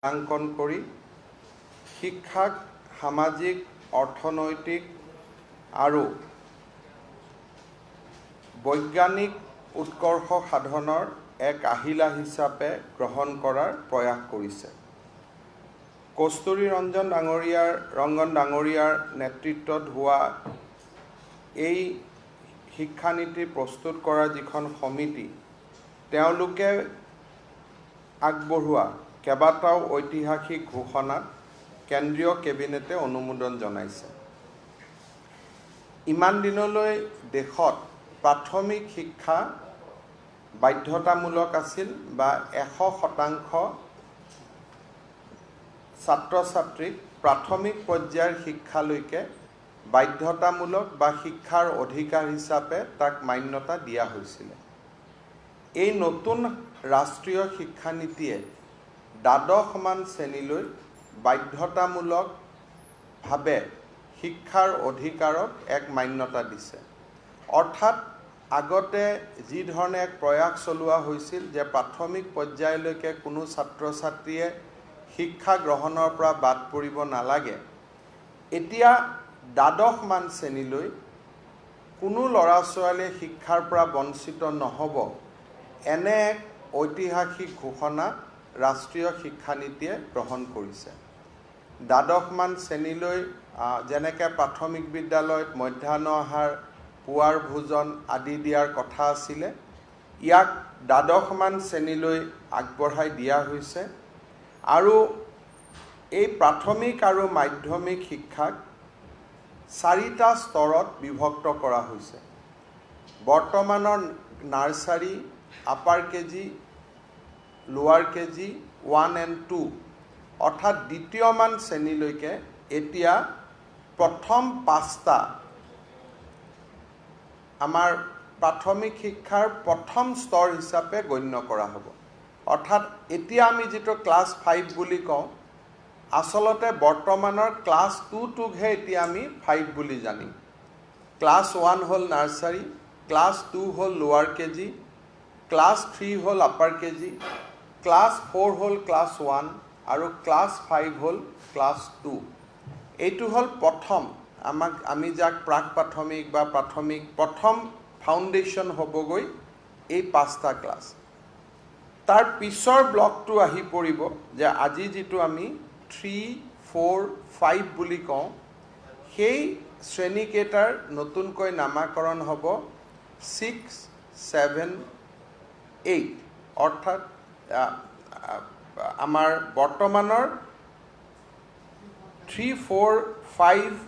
মূল্যাঙ্কন কৰি শিক্ষাক সামাজিক অৰ্থনৈতিক আৰু বৈজ্ঞানিক উৎকৰ্ষ সাধনৰ এক আহিলা হিচাপে গ্ৰহণ কৰাৰ প্ৰয়াস কৰিছে। কস্তুৰী ৰঞ্জন ডাঙৰীয়াৰ নেতৃত্বত হোৱা এই শিক্ষানীতি প্ৰস্তুত কৰা যিখন সমিতি তেওঁলোকে আগবঢ়োৱা কেইবাটাও ঐতিহাসিক ঘোষণাত কেন্দ্ৰীয় কেবিনেটে অনুমোদন জনাইছে। ইমান দিনলৈ দেশত প্ৰাথমিক শিক্ষা বাধ্যতামূলক আছিল বা 100% ছাত্ৰ ছাত্ৰীক প্ৰাথমিক পৰ্যায়ৰ শিক্ষালৈকে বাধ্যতামূলক বা শিক্ষাৰ অধিকাৰ হিচাপে তাক মান্যতা দিয়া হৈছিল। এই নতুন ৰাষ্ট্ৰীয় শিক্ষানীতিয়ে দ্বাদশমান শ্ৰেণীলৈ বাধ্যতামূলকভাৱে শিক্ষাৰ অধিকাৰক এক মান্যতা দিছে। অৰ্থাৎ আগতে যি ধৰণে এক প্ৰয়াস চলোৱা হৈছিল যে প্ৰাথমিক পৰ্যায়লৈকে কোনো ছাত্ৰ ছাত্ৰীয়ে শিক্ষা গ্ৰহণৰ পৰা বাদ পৰিব নালাগে, এতিয়া দ্বাদশমান শ্ৰেণীলৈ কোনো ল'ৰা ছোৱালীয়ে শিক্ষাৰ পৰা বঞ্চিত নহ'ব, এনে এক ঐতিহাসিক ঘোষণা ৰাষ্ট্ৰীয় শিক্ষানীতিয়ে গ্ৰহণ কৰিছে। দ্বাদশমান শ্ৰেণীলৈ যেনেকৈ প্ৰাথমিক বিদ্যালয়ত মধ্যাহ্ন আহাৰ, পুৱাৰ ভোজন আদি দিয়াৰ কথা আছিলে, ইয়াক দ্বাদশমান শ্ৰেণীলৈ আগবঢ়াই দিয়া হৈছে আৰু এই প্ৰাথমিক আৰু মাধ্যমিক শিক্ষাক 4টা স্তৰত বিভক্ত কৰা হৈছে। বৰ্তমানৰ নাৰ্চাৰী, আপাৰ কেজি, লোৱাৰ কেজি 1 and 2 অৰ্থাৎ দ্বিতীয়মান শ্ৰেণীলৈকে এতিয়া প্ৰথম 5টা আমাৰ প্ৰাথমিক শিক্ষাৰ প্ৰথম স্তৰ হিচাপে গণ্য কৰা হ'ব। অৰ্থাৎ এতিয়া আমি যিটো ক্লাছ 5 বুলি কওঁ, আচলতে বৰ্তমানৰ ক্লাছ 2টোকহে এতিয়া আমি 5 বুলি জানিম। ক্লাছ 1 হ'ল নাৰ্চাৰী, ক্লাছ 2 হ'ল লোৱাৰ কেজি, ক্লাছ 3 হ'ল আপাৰ কেজি, ক্লাছ 4 হ'ল ক্লাছ 1 আৰু ক্লাছ 5 হ'ল ক্লাছ 2। এইটো হ'ল প্ৰথম আমি যাক প্ৰাক প্ৰাথমিক বা প্ৰথম ফাউণ্ডেশ্যন হ'বগৈ এই 5টা ক্লাছ। তাৰ পিছৰ ব্লকটো আহি পৰিব যে আজি যিটো আমি 3, 4, 5 বুলি কওঁ, সেই শ্ৰেণীকেইটাৰ নতুনকৈ নামাকৰণ হ'ব 6, 7, 8 অৰ্থাৎ আমাৰ বৰ্তমানৰ 3, 4, 5,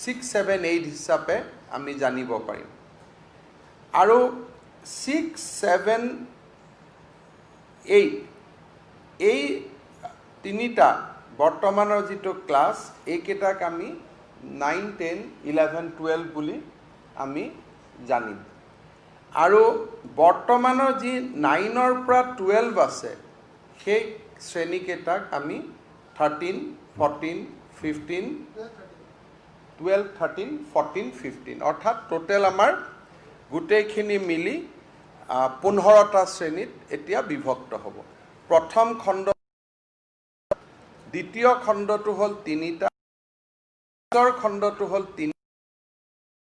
6, 7, 8 হিচাপে আমি জানিব পাৰিম। আৰু 6, 7, 8 এই তিনিটা বৰ্তমানৰ যিটো ক্লাছ, এইকেইটাক আমি 9, 10, 11, 12 বুলি আমি জানিম। আৰু বৰ্তমানৰ যি 9ৰ পৰা 12 আছে, সেই শ্ৰেণীকেইটাক আমি 13, 14, 15, 12, 13, 14, 15 অৰ্থাৎ টোটেল আমাৰ গোটেইখিনি মিলি 15টা শ্ৰেণীত এতিয়া বিভক্ত হ'ব। প্ৰথম খণ্ড, দ্বিতীয় খণ্ডটো হ'ল 3টা, তৃতীয় খণ্ডটো হ'ল 3,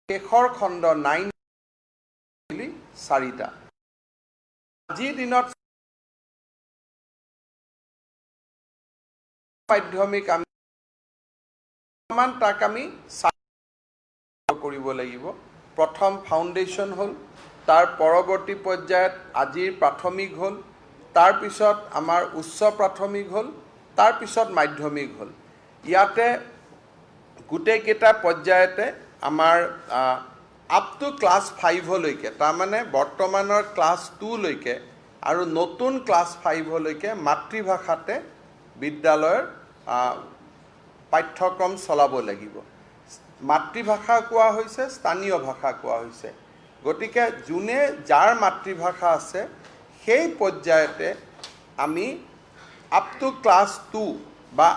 শেষৰ খণ্ড 9 মিলি 4টা। আজিৰ দিনত মাধ্যমিক আমি তাক আমি কৰিব লাগিব। প্ৰথম ফাউণ্ডেশ্যন হ'ল, তাৰ পৰৱৰ্তী পৰ্যায়ত আজিৰ প্ৰাথমিক হ'ল, তাৰপিছত আমাৰ উচ্চ প্ৰাথমিক হ'ল, তাৰপিছত মাধ্যমিক হ'ল। ইয়াতে গোটেইকেইটা পৰ্যায়তে আমাৰ আপ টু ক্লাছ 5লৈকে, তাৰমানে বৰ্তমানৰ ক্লাছ 2লৈকে আৰু নতুন ক্লাছ 5লৈকে মাতৃভাষাতে বিদ্যালয়ৰ পাঠ্যক্ৰম চলাব লাগিব। মাতৃভাষা কোৱা হৈছে, স্থানীয় ভাষা কোৱা হৈছে। গতিকে যোনে যাৰ মাতৃভাষা আছে সেই পৰ্যায়তে আমি আপ টু ক্লাছ 2 বা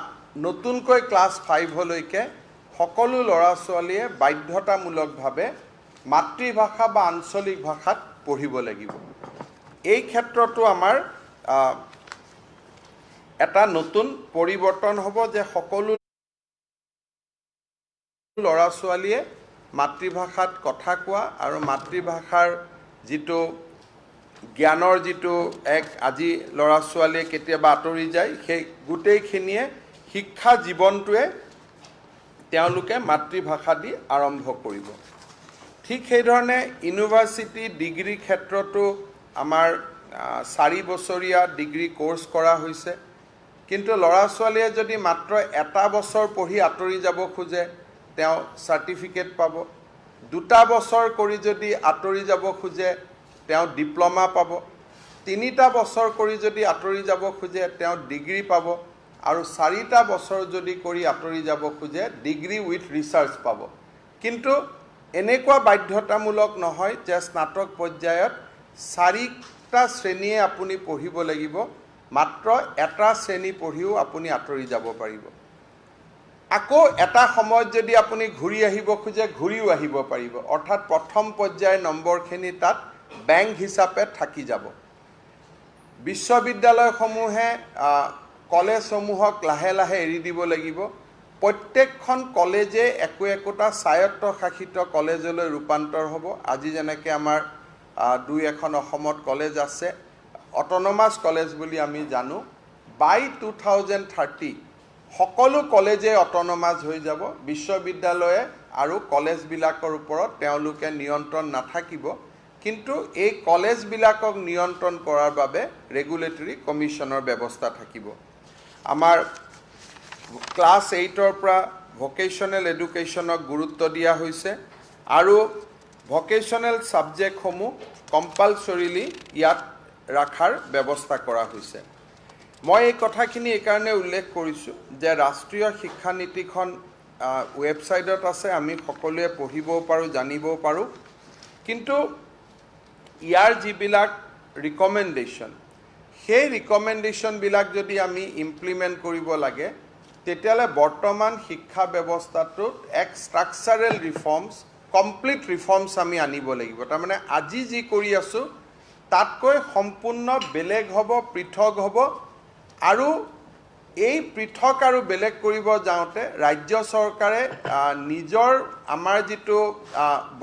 নতুনকৈ ক্লাছ 5লৈকে সকলো ল'ৰা ছোৱালীয়ে বাধ্যতামূলকভাৱে মাতৃভাষা বা আঞ্চলিক ভাষাত পঢ়িব লাগিব। এই ক্ষেত্ৰতো আমাৰ এটা নতুন পৰিৱৰ্তন হ'ব যে সকলো ল'ৰা ছোৱালীয়ে মাতৃভাষাত কথা কোৱা আৰু মাতৃভাষাৰ যিটো জ্ঞানৰ যিটো এক আজি ল'ৰা ছোৱালীয়ে কেতিয়াবা আঁতৰি যায় সেই গোটেইখিনিয়ে শিক্ষা জীৱনটোৱে তেওঁলোকে মাতৃভাষা দি আৰম্ভ কৰিব ঠিক সেইধৰণে ইউনিভাৰ্চিটি ডিগ্ৰী ক্ষেত্ৰতো আমাৰ 4 বছৰীয়া ডিগ্ৰী কোৰ্স কৰা হৈছে কিন্তু ল'ৰা ছোৱালীয়ে যদি মাত্ৰ এটা বছৰ পঢ়ি আঁতৰি যাব খোজে তেওঁ সাৰ্টিফিকেট পাব 2টা বছৰ কৰি যদি আঁতৰি যাব খোজে তেওঁ ডিপ্লোমা পাব 3টা বছৰ কৰি যদি আঁতৰি যাব খোজে তেওঁ ডিগ্ৰী পাব আৰু 4টা বছৰ যদি কৰি আঁতৰি যাব খোজে ডিগ্ৰী উইথ ৰিচাৰ্চ পাব কিন্তু এনেকুৱা বাধ্যতামূলক নহয় যে স্নাতক পৰ্যায়ত 4টা শ্ৰেণীয়ে আপুনি পঢ়িব লাগিব মাত্ৰ এটা শ্ৰেণী পঢ়িও আপুনি আঁতৰি যাব পাৰিব আকৌ এটা সময়ত যদি আপুনি ঘূৰি আহিব খোজে ঘূৰিও আহিব পাৰিব অৰ্থাৎ প্ৰথম পৰ্যায়ৰ নম্বৰখিনি তাত বেংক হিচাপে থাকি যাব বিশ্ববিদ্যালয়সমূহে কলেজসমূহক লাহে লাহে এৰি দিব লাগিব প্ৰত্যেকখন কলেজে একোটা স্বায়ত্তশাসিত কলেজলৈ ৰূপান্তৰ হ'ব আজি যেনেকৈ আমাৰ 2-এখন অসমত কলেজ আছে অটোনমাস কলেজ বুলি আমি জানো বাই 2030 সকলো কলেজে অটোনমাস হৈ যাব বিশ্ববিদ্যালয়ে আৰু কলেজবিলাকৰ ওপৰত তেওঁলোকে নিয়ন্ত্ৰণ নাথাকিব কিন্তু এই কলেজবিলাকক নিয়ন্ত্ৰণ কৰাৰ বাবে ৰেগুলেটৰী কমিশনৰ ব্যৱস্থা থাকিব আমাৰ ক্লাছ 8ৰ পৰা ভোকেশনাল এডুকেশ্যনক গুৰুত্ব দিয়া হৈছে আৰু ভোকেশনাল সাবজেক্টসমূহ কম্পালসৰিলি ইয়াত ৰাখাৰ ব্যৱস্থা কৰা হৈছে মই এই কথাখিনি এই কাৰণে উল্লেখ কৰিছোঁ যে ৰাষ্ট্ৰীয় শিক্ষা নীতিখন ৱেবছাইটত আছে আমি সকলোৱে পঢ়িবও পাৰোঁ জানিবও পাৰোঁ কিন্তু ইয়াৰ যিবিলাক ৰিকমেণ্ডেশ্যন সেই ৰিকমেণ্ডেশ্যনবিলাক যদি আমি ইমপ্লিমেণ্ট কৰিব লাগে তেতিয়ালে বৰ্তমান শিক্ষা ব্যৱস্থাটোত এক ষ্ট্ৰাকচাৰেল ৰিফৰ্মছ কমপ্লিট ৰিফৰ্মছ আমি আনিব লাগিব তাৰমানে আজি যি কৰি আছোঁ তাতকৈ সম্পূৰ্ণ বেলেগ হ'ব পৃথক হ'ব আৰু এই পৃথক আৰু বেলেগ কৰিব যাওঁতে ৰাজ্য চৰকাৰে নিজৰ আমাৰ যিটো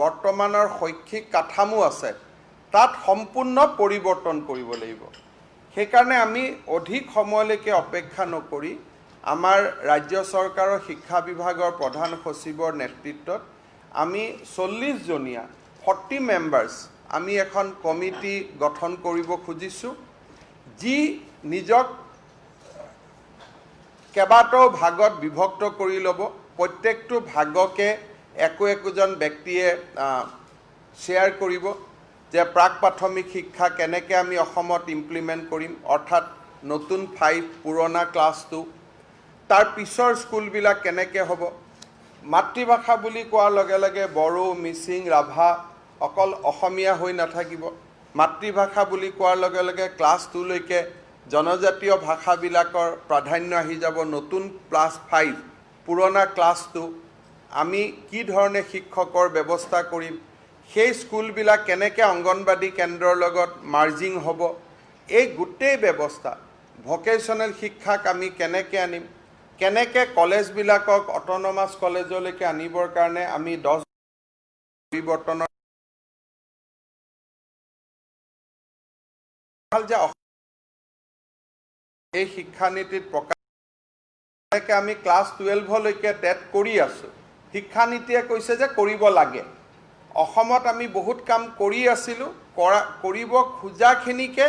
বৰ্তমানৰ শৈক্ষিক কাঠামো আছে তাত সম্পূৰ্ণ পৰিৱৰ্তন কৰিব লাগিব সেইকাৰণে আমি অধিক সময়লৈকে অপেক্ষা নকৰি আমাৰ ৰাজ্য চৰকাৰৰ শিক্ষা বিভাগৰ প্ৰধান সচিবৰ নেতৃত্বত আমি 40 জনীয়া 40 মেম্বাৰ্ছ আমি এখন কমিটি গঠন কৰিব খুজিছোঁ যি নিজক কেইবাটাও ভাগত বিভক্ত কৰি ল'ব প্ৰত্যেকটো ভাগকে একোজন ব্যক্তিয়ে শ্বেয়াৰ কৰিব যে প্ৰাক প্ৰাথমিক শিক্ষা কেনেকৈ আমি অসমত ইমপ্লিমেণ্ট কৰিম অৰ্থাৎ নতুন 5 পুৰণা ক্লাছ 2 তাৰ পিছৰ স্কুলবিলাক কেনেকৈ হ'ব মাতৃভাষা বুলি কোৱাৰ লগে লগে বড়ো মিচিং ৰাভা অকল অসমীয়া হৈ নাথাকিব মাতৃভাষা বুলি কোৱাৰ লগে লগে ক্লাছ 2 লৈকে জনজাতীয় ভাষাবিলাকৰ প্ৰাধান্য আহি যাব নতুন ক্লাছ 5 পুৰণা ক্লাছ 2 আমি কি ধৰণে শিক্ষকৰ ব্যৱস্থা কৰিম সেই স্কুলবিলাক কেনেকৈ অংগনবাদী কেন্দ্ৰৰ লগত মাৰ্জিং হ'ব এই গোটেই ব্যৱস্থা ভোকেশনাল শিক্ষাক আমি কেনেকৈ আনিম কেনেকৈ কলেজবিলাকক অটোনমাস কলেজলৈকে আনিবৰ কাৰণে আমি 10 পৰিৱৰ্তনৰ যে এই শিক্ষানীতিত প্ৰকাশ আমি ক্লাছ 12লৈকে টেট কৰি আছোঁ শিক্ষানীতিয়ে কৈছে যে কৰিব লাগে অসমত আমি বহুত কাম কৰি আছিলোঁ কৰিব খোজাখিনিকে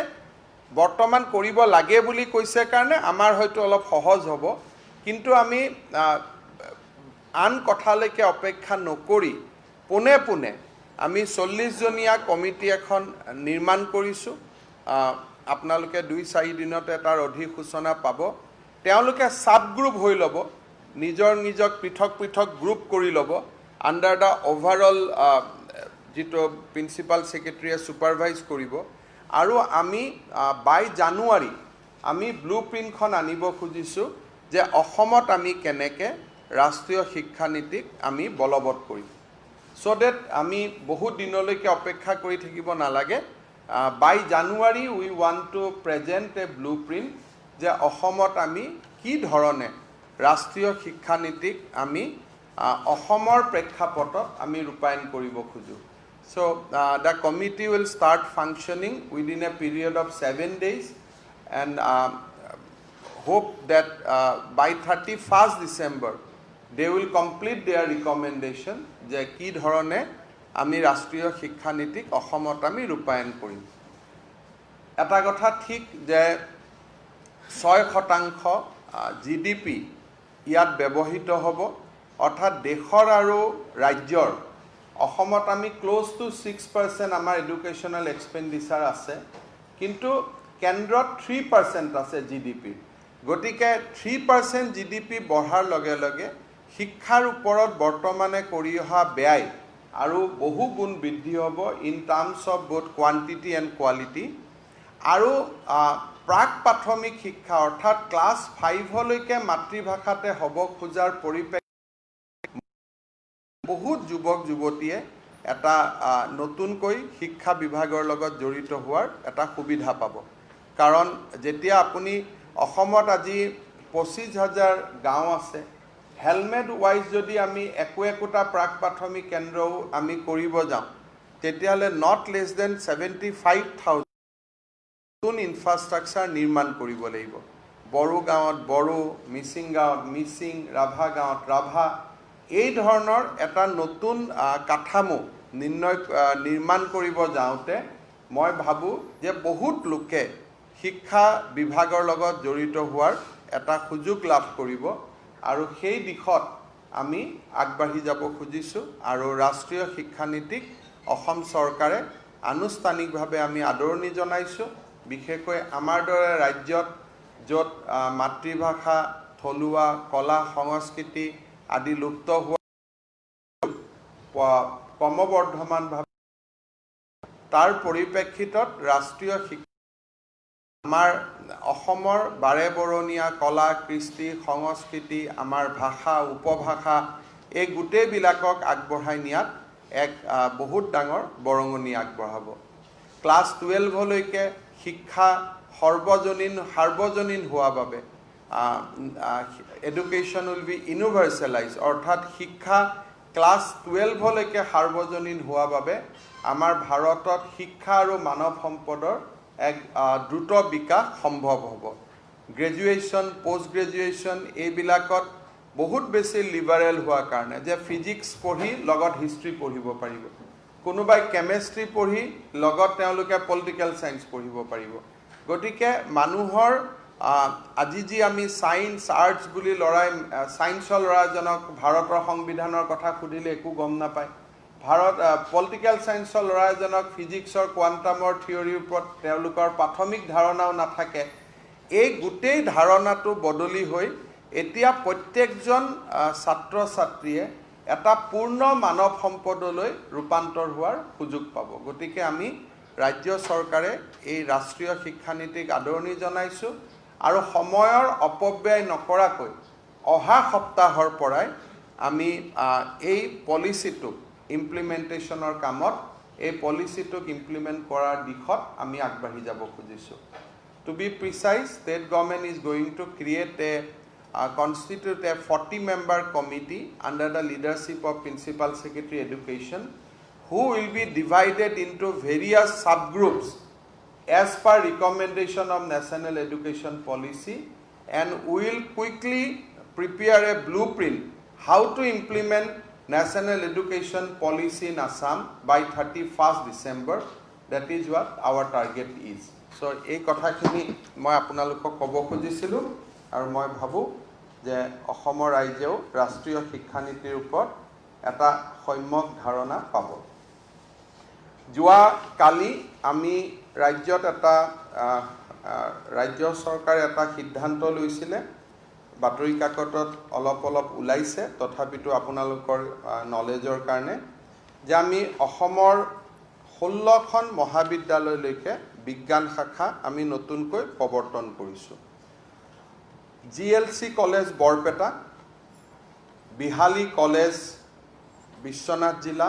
বৰ্তমান কৰিব লাগে বুলি কৈছে কাৰণে আমাৰ হয়তো অলপ সহজ হ'ব কিন্তু আমি আন কথালৈকে অপেক্ষা নকৰি পোনে পোনে আমি 40 জনীয়া কমিটি এখন নিৰ্মাণ কৰিছোঁ আপোনালোকে 2-4 দিনতে তাৰ অধিসূচনা পাব তেওঁলোকে সাব গ্ৰুপ হৈ ল'ব নিজক পৃথক পৃথক গ্ৰুপ কৰি ল'ব আণ্ডাৰ দ্য অভাৰঅল যিটো প্ৰিন্সিপাল ছেক্ৰেটাৰীয়ে ছুপাৰভাইজ কৰিব আৰু আমি বাই জানুৱাৰী আমি ব্লু প্ৰিণ্টখন আনিব খুজিছোঁ যে অসমত আমি কেনেকৈ ৰাষ্ট্ৰীয় শিক্ষানীতিক আমি বলবৎ কৰিম so that আমি বহুত দিনলৈকে অপেক্ষা কৰি থাকিব নালাগে by January we want to present a blueprint যে অসমত আমি কি ধৰণে ৰাষ্ট্ৰীয় শিক্ষানীতিক আমি অসমৰ প্ৰেক্ষাপটত আমি ৰূপায়ণ কৰিব খোজো। So the committee will start functioning within a period of 7 days and hope that by 31st December they will complete their recommendation যে কি ধৰণে আমি ৰাষ্ট্ৰীয় শিক্ষানীতিক অসমত আমি ৰূপায়ণ কৰিম। এটা কথা ঠিক যে 6% GDP ইয়াত ব্যৱহৃত হ'ব, অৰ্থাৎ দেশৰ আৰু ৰাজ্যৰ অসমত আমি ক্লোজ টু 6% আমাৰ এডুকেশ্যনেল এক্সপেণ্ডিচাৰ আছে, কিন্তু কেন্দ্ৰত 3% আছে GDP। গতিকে 3% GDP বঢ়াৰ লগে লগে শিক্ষাৰ ওপৰত বৰ্তমানে কৰি অহা ব্যয় আৰু বহু গুণ বৃদ্ধি হ'ব in terms of both quantity and quality. আৰু প্ৰাক প্ৰাথমিক শিক্ষা অৰ্থাৎ ক্লাছ 5লৈকে মাতৃভাষাতে হ'ব খোজাৰ পৰিপ্ৰেক্ষিতত বহুত যুৱক যুৱতীয়ে এটা নতুনকৈ শিক্ষা বিভাগৰ লগত জড়িত হোৱাৰ এটা সুবিধা পাব। কাৰণ যেতিয়া আপুনি অসমত আজি 25,000 গাঁও আছে, হেলমেট ৱাইজ যদি আমি একোটা প্ৰাক প্ৰাথমিক কেন্দ্ৰও আমি কৰিব যাওঁ, তেতিয়াহ'লে নট লেছ দেন 75,000 নতুন ইনফ্ৰাষ্ট্ৰাকচাৰ নিৰ্মাণ কৰিব লাগিব। বড়ো গাঁৱত বড়ো, মিচিং গাঁৱত মিচিং, ৰাভা গাঁৱত ৰাভা, এই ধৰণৰ এটা নতুন কাঠামো নিৰ্মাণ কৰিব যাওঁতে মই ভাবোঁ যে বহুত লোকে শিক্ষা বিভাগৰ লগত জড়িত হোৱাৰ এটা সুযোগ লাভ কৰিব আৰু সেই দিশত আমি আগবাঢ়ি যাব খুজিছোঁ। আৰু ৰাষ্ট্ৰীয় শিক্ষানীতিক অসম চৰকাৰে আনুষ্ঠানিকভাৱে আমি আদৰণি জনাইছোঁ। বিশেষকৈ আমাৰ দৰে ৰাজ্যত য'ত মাতৃভাষা, থলুৱা কলা সংস্কৃতি আদি লুপ্ত হোৱা ক্ৰমবৰ্ধমানভাৱে, তাৰ পৰিপ্ৰেক্ষিতত ৰাষ্ট্ৰীয় শিক্ষা আমাৰ অসমৰ বাৰেবৰণীয়া কলা কৃষ্টি সংস্কৃতি, আমাৰ ভাষা উপভাষা, এই গোটেইবিলাকক আগবঢ়াই নিয়াত এক বহুত ডাঙৰ বৰঙণি আগবঢ়াব। ক্লাছ 12লৈকে শিক্ষা সাৰ্বজনীন হোৱা বাবে এডুকেশ্যন উইল বি ইউনিভাৰ্চেলাইজ, অৰ্থাৎ শিক্ষা ক্লাছ 12লৈকে সাৰ্বজনীন হোৱা বাবে আমাৰ ভাৰতত শিক্ষা আৰু মানৱ সম্পদৰ এক দ্ৰুত বিকাশ সম্ভৱ হ'ব। গ্ৰেজুৱেশ্যন, পোষ্ট গ্ৰেজুৱেশ্যন এইবিলাকত বহুত বেছি লিবাৰেল হোৱাৰ কাৰণে যে ফিজিক্স পঢ়ি লগত হিষ্ট্ৰী পঢ়িব পাৰিব, কোনোবাই কেমেষ্ট্ৰি পঢ়ি লগত তেওঁলোকে পলিটিকেল চায়েন্স পঢ়িব পাৰিব। গতিকে মানুহৰ আজি যি আমি ছায়েন্স আৰ্টছ বুলি ছায়েন্সৰ ল'ৰাজনক ভাৰতৰ সংবিধানৰ কথা সুধিলে একো গম নাপায়, পলিটিকেল ছায়েন্সৰ ল'ৰা এজনক ফিজিক্সৰ কোৱাণ্টামৰ থিয়ৰীৰ ওপৰত তেওঁলোকৰ প্ৰাথমিক ধাৰণাও নাথাকে। এই গোটেই ধাৰণাটো বদলি হৈ এতিয়া প্ৰত্যেকজন ছাত্ৰ ছাত্ৰীয়ে এটা পূৰ্ণ মানৱ সম্পদলৈ ৰূপান্তৰ হোৱাৰ সুযোগ পাব। গতিকে আমি ৰাজ্য চৰকাৰে এই ৰাষ্ট্ৰীয় শিক্ষানীতিক আদৰণি জনাইছোঁ আৰু সময়ৰ অপব্যয় নকৰাকৈ অহা সপ্তাহৰ পৰাই আমি এই পলিচিটোক ইমপ্লিমেণ্টেশ্যনৰ কামত এই পলিচিটোক ইমপ্লিমেণ্ট কৰাৰ দিশত আমি আগবাঢ়ি যাব খুজিছোঁ। To be precise, state government is going to create constitute a 40-member committee under the leadership of Principal Secretary Education, who will be divided into various subgroups as per recommendation of National Education Policy, and will quickly prepare a blueprint how to implement National Education Policy in Assam by 31st December. That is what our target is. So এই কথাখিনি মই আপোনালোকক ক'ব খুজিছিলোঁ আৰু মই ভাবোঁ যে অসমৰ ৰাইজেও ৰাষ্ট্ৰীয় শিক্ষানীতিৰ ওপৰত এটা সম্যক ধাৰণা পাব। যোৱা কালি আমি ৰাজ্যত ৰাজ্য চৰকাৰে এটা সিদ্ধান্ত লৈছিলে, বাতৰি কাকতত অলপ ওলাইছে, তথাপিতো আপোনালোকৰ নলেজৰ কাৰণে, যে আমি অসমৰ 16খন মহাবিদ্যালয়লৈকে বিজ্ঞান শাখা আমি নতুনকৈ প্ৰৱৰ্তন কৰিছোঁ। GLC college Barpeta, Bihali college Biswanath জিলা,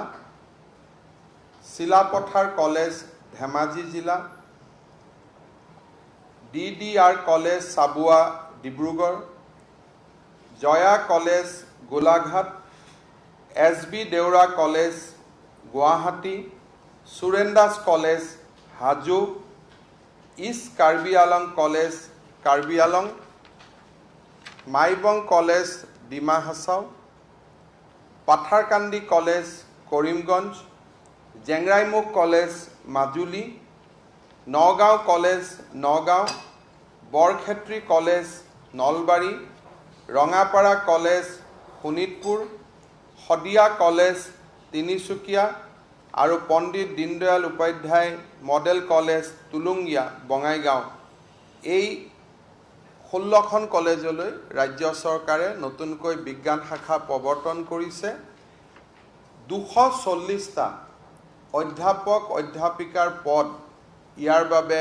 চিলাপথাৰ কলেজ ধেমাজি জিলা, DDR college Chabua Dibrugarh, Jaya college Golaghat, SB Deorah college Guwahati, সুৰেন্দাস college Hajo, east Karbi Along college Karbi Along, Maibong college Dima Hasao, Patharkandi college Karimganj, Jengraimukh college Majuli, Nagaon college Nagaon, Barkhetri college Nalbari, Rangapara college Sonitpur, Sadiya college Tinsukia আৰু পণ্ডিত দীনদয়াল উপাধ্যায় মডেল কলেজ তুলুংগীয়া বঙাইগাঁও। এই 16খন কলেজলৈ ৰাজ্য চৰকাৰে নতুনকৈ বিজ্ঞান শাখা প্ৰৱৰ্তন কৰিছে। 240টা অধ্যাপক অধ্যাপিকাৰ পদ ইয়াৰ বাবে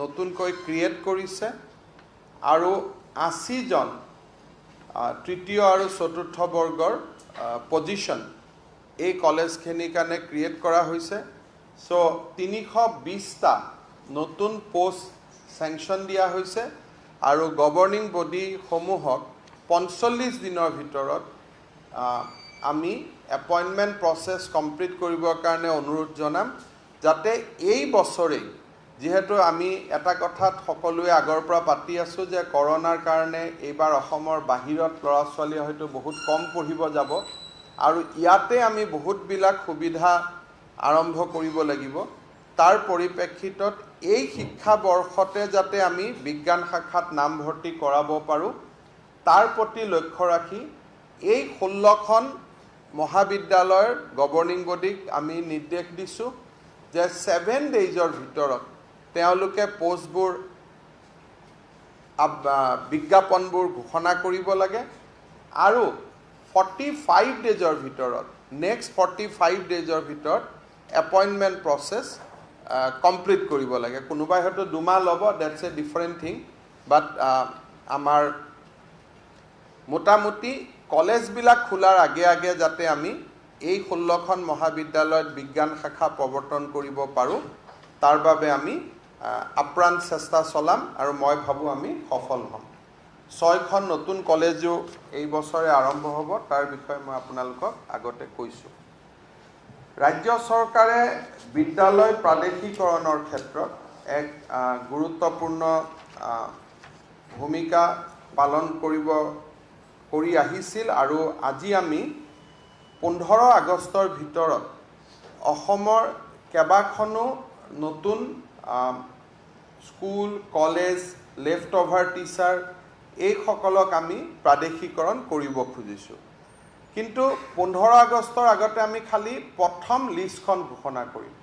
নতুনকৈ ক্ৰিয়েট কৰিছে আৰু 80জন তৃতীয় আৰু চতুৰ্থ বৰ্গৰ পজিশ্যন এই কলেজখিনিৰ কাৰণে ক্ৰিয়েট কৰা হৈছে। সো 320টা নতুন পোষ্ট চেংচন দিয়া হৈছে আৰু গভৰ্নিং বডিসমূহক 45 দিনৰ ভিতৰত আমি এপইণ্টমেণ্ট প্ৰচেছ কমপ্লিট কৰিবৰ কাৰণে অনুৰোধ জনাম, যাতে এই বছৰেই, যিহেতু আমি এটা কথাত সকলোৱে আগৰ পৰা পাতি আছোঁ যে কৰোনাৰ কাৰণে এইবাৰ অসমৰ বাহিৰত ল'ৰা ছোৱালীয়ে হয়তো বহুত কম পঢ়িব যাব আৰু ইয়াতে আমি বহুতবিলাক সুবিধা আৰম্ভ কৰিব লাগিব। তাৰ পৰিপ্ৰেক্ষিতত এই শিক্ষাবৰ্ষতে যাতে আমি বিজ্ঞান শাখাত নামভৰ্তি কৰাব পাৰোঁ, তাৰ প্ৰতি লক্ষ্য ৰাখি এই 16খন মহাবিদ্যালয়ৰ গভৰ্নিং বডিক আমি নিৰ্দেশ দিছোঁ যে 7 ডেইজৰ ভিতৰত তেওঁলোকে পোষ্টবোৰ বিজ্ঞাপনবোৰ ঘোষণা কৰিব লাগে আৰু 45 ডেইজৰ ভিতৰত, নেক্সট 45 ডেইজৰ ভিতৰত এপইণ্টমেণ্ট প্ৰচেছ কমপ্লিট কৰিব লাগে। কোনোবাই হয়তো 2 মাহ ল'ব, ডেটছ এ ডিফাৰেণ্ট থিং, বাট আমাৰ মোটামুটি কলেজবিলাক খোলাৰ আগে আগে যাতে আমি এই 16খন মহাবিদ্যালয়ত বিজ্ঞান শাখা প্ৰৱৰ্তন কৰিব পাৰোঁ, তাৰ বাবে আমি আপ্ৰাণ চেষ্টা চলাম আৰু মই ভাবোঁ আমি সফল হ'ম। 6খন নতুন কলেজো এই বছৰে আৰম্ভ হ'ব, তাৰ বিষয়ে মই আপোনালোকক আগতে কৈছোঁ। ৰাজ্য চৰকাৰে বিদ্যালয় প্ৰাদেশিকৰণৰ ক্ষেত্ৰত এক গুৰুত্বপূৰ্ণ ভূমিকা পালন কৰি আহিছিল আৰু আজি আমি 15 আগষ্টৰ ভিতৰত অসমৰ কেইবাখনো নতুন school, college, left over teacher এইসকলক আমি প্ৰাদেশিকৰণ কৰিব খুজিছোঁ। কিন্তু 15 আগষ্টৰ আগতে আমি খালি প্ৰথম লিষ্টখন ঘোষণা কৰিম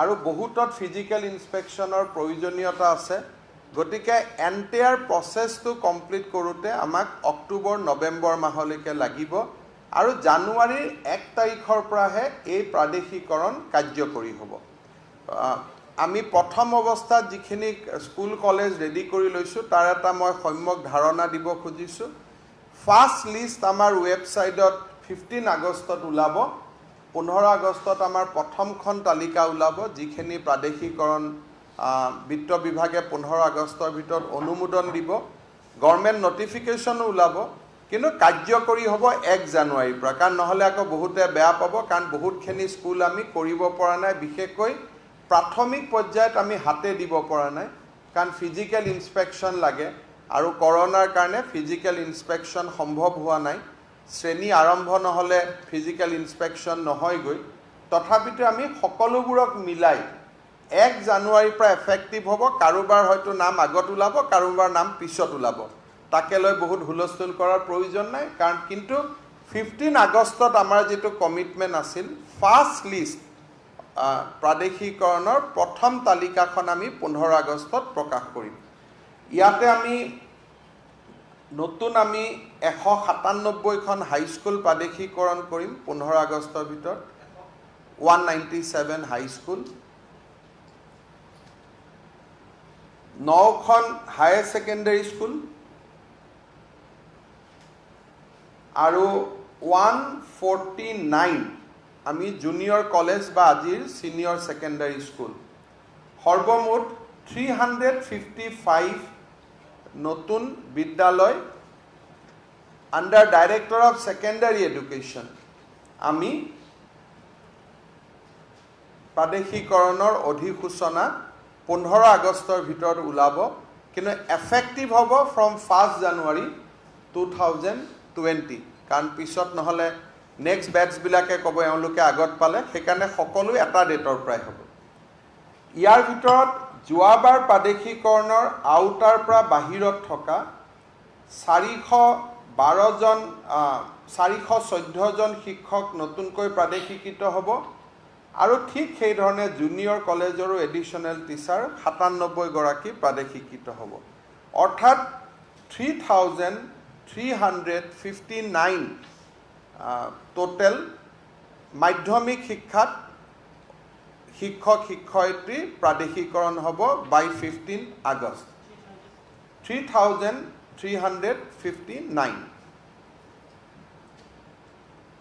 আৰু বহুতত ফিজিকেল ইনস্পেকশ্যনৰ প্ৰয়োজনীয়তা আছে। গতিকে এণ্টায়াৰ প্ৰচেছটো কমপ্লিট কৰোঁতে আমাক অক্টোবৰ নৱেম্বৰ মাহলৈকে লাগিব আৰু জানুৱাৰীৰ 1 তাৰিখৰ পৰাহে এই প্ৰাদেশিকৰণ কাৰ্যকৰী হ'ব। আমি প্ৰথম অৱস্থাত যিখিনি স্কুল কলেজ ৰেডি কৰি লৈছোঁ তাৰ এটা মই সম্যক ধাৰণা দিব খুজিছোঁ। ফাৰ্ষ্ট লিষ্ট আমাৰ ৱেবছাইটত 15 আগষ্টত ওলাব। 15 আগষ্টত আমাৰ প্ৰথমখন তালিকা ওলাব, যিখিনি প্ৰাদেশিকৰণ বিত্ত বিভাগে 15 আগষ্টৰ ভিতৰত অনুমোদন দিব। গভৰ্ণমেণ্ট নটিফিকেশ্যনো ওলাব, কিন্তু কাৰ্যকৰী হ'ব 1 জানুৱাৰীৰ পৰা, কাৰণ নহ'লে আকৌ বহুতে বেয়া পাব, কাৰণ বহুতখিনি স্কুল আমি কৰিব পৰা নাই, বিশেষকৈ প্ৰাথমিক পৰ্যায়ত আমি হাতে দিব পৰা নাই, কাৰণ ফিজিকেল ইনস্পেকশ্যন লাগে আৰু কৰোনাৰ কাৰণে ফিজিকেল ইনস্পেকশ্যন সম্ভৱ হোৱা নাই। শ্ৰেণী আৰম্ভ নহ'লে ফিজিকেল ইনস্পেকশ্যন নহয়গৈ। তথাপিতো আমি সকলোবোৰক মিলাই 1 জানুৱাৰীৰ পৰা এফেক্টিভ হ'ব। কাৰোবাৰ হয়তো নাম আগত ওলাব, কাৰোবাৰ নাম পিছত ওলাব, তাকে লৈ বহুত হুলস্থুল কৰাৰ প্ৰয়োজন নাই, কাৰণ কিন্তু 15 আগষ্টত আমাৰ যিটো কমিটমেণ্ট আছিল, ফাৰ্ষ্ট লিষ্ট প্ৰাদেশিকৰণৰ প্ৰথম তালিকাখন আমি 15 আগষ্টত প্ৰকাশ কৰিম। ইয়াতে আমি নতুন 197খন হাইস্কুল প্ৰাদেশিকৰণ কৰিম 15 আগষ্টৰ ভিতৰত, 197 হাইস্কুল, 9খন হায়াৰ ছেকেণ্ডেৰী স্কুল আৰু 149 আমি জুনিয়ৰ কলেজ বা আজিৰ ছিনিয়ৰ ছেকেণ্ডাৰী স্কুল, সৰ্বমুঠ 355 নতুন বিদ্যালয় under director of secondary education আমি প্ৰাদেশিকৰণৰ অধিসূচনা 15 আগষ্টৰ ভিতৰত ওলাব কিন্তু এফেক্টিভ হ'ব ফ্ৰম 1 জানুৱাৰী 2020 কাৰণ পিছত নহলে নেক্সট ব্যাচ বিলাকে ক'ব এওঁলোকে আগত পালে সেইকাৰণে সকলো এটা ডেটৰ পৰাই হ'ব ইয়াৰ ভিতৰত যোৱাবাৰ প্ৰাদেশিকৰণৰ আউটাৰ পৰা বাহিৰত থকা 414 জন শিক্ষক নতুনকৈ প্ৰাদেশিকিত হ'ব আৰু ঠিক সেই ধৰণে জুনিয়ৰ কলেজৰো এডিশনাল টিচাৰ 97 গৰাকী প্ৰাদেশিকিত হ'ব অৰ্থাৎ 3359 টোটেল মাধ্যমিক শিক্ষাত শিক্ষক শিক্ষয়িত্ৰী প্ৰাদেশিকৰণ হ'ব বাই 15 আগষ্ট 3359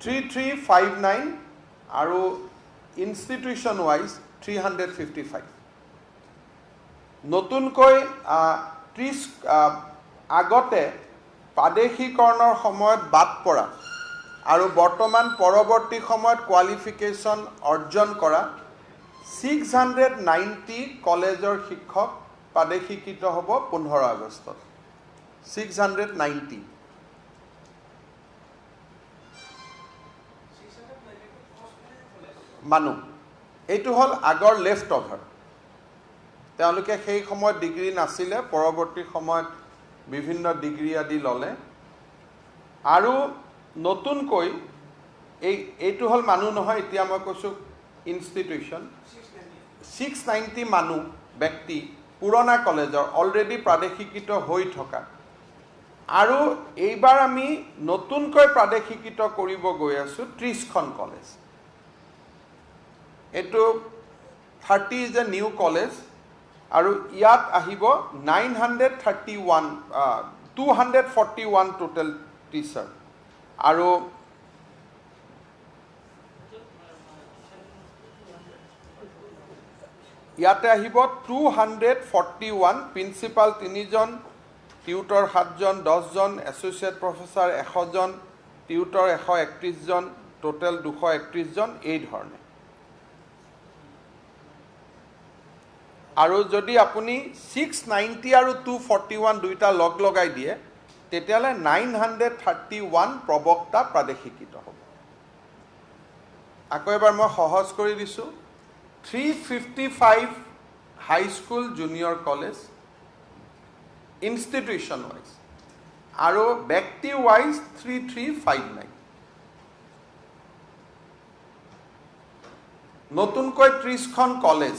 3359 আৰু ইনষ্টিটিউশন ওয়াইজ 355 নতুনকৈ 30 আগতে প্ৰাদেশিকৰণৰ সময়ত বাদ পৰা আৰু বৰ্তমান পৰৱৰ্তী সময়ত কোৱালিফিকেশন অৰ্জন কৰা 690 কলেজৰ শিক্ষক প্ৰাদেশিকিত হ'ব 15 আগষ্টত 690 মানুহ এইটো হল আগৰ লেফট ওভাৰ তেওঁলোকে সেই সময়ত ডিগ্ৰী নাছিলে পৰৱৰ্তী সময়ত বিভিন্ন ডিগ্ৰী আদি ললে আৰু নতুনকৈ এইটো হল মানুহ নহয় এতিয়া মই কৈছো ইনষ্টিটিউশন 690 মানুহ ব্যক্তি পুৰণা কলেজৰ অলৰেডি প্ৰাদেশিকিত হৈ থকা আৰু এইবাৰ আমি নতুনকৈ প্ৰাদেশিকিত কৰিব গৈ আছো 30খন কলেজ এটো 30 is a new college আৰু ইয়াত আহিব 241 total teacher আৰু ইয়াতে আহিব 241 প্ৰিন্সিপাল 3 জন টিউটৰ 7 জন 10 জন এছ'চিয়েট প্ৰফেছৰ 100 জন টিউটৰ 131 জন টোটেল 231 জন এই ধৰণে আৰু যদি আপুনি 690 আৰু 241 দুইটা লগ লগাই দিয়ে তেতিয়ালে 931 প্ৰবক্তা প্ৰাদেশিকিত হ'ব আকৌ এবাৰ মই সহজ কৰি দিছো 355 high school junior college institution wise আৰু ব্যক্তি ওয়াইজ 3359 নতুনকৈ 30খন কলেজ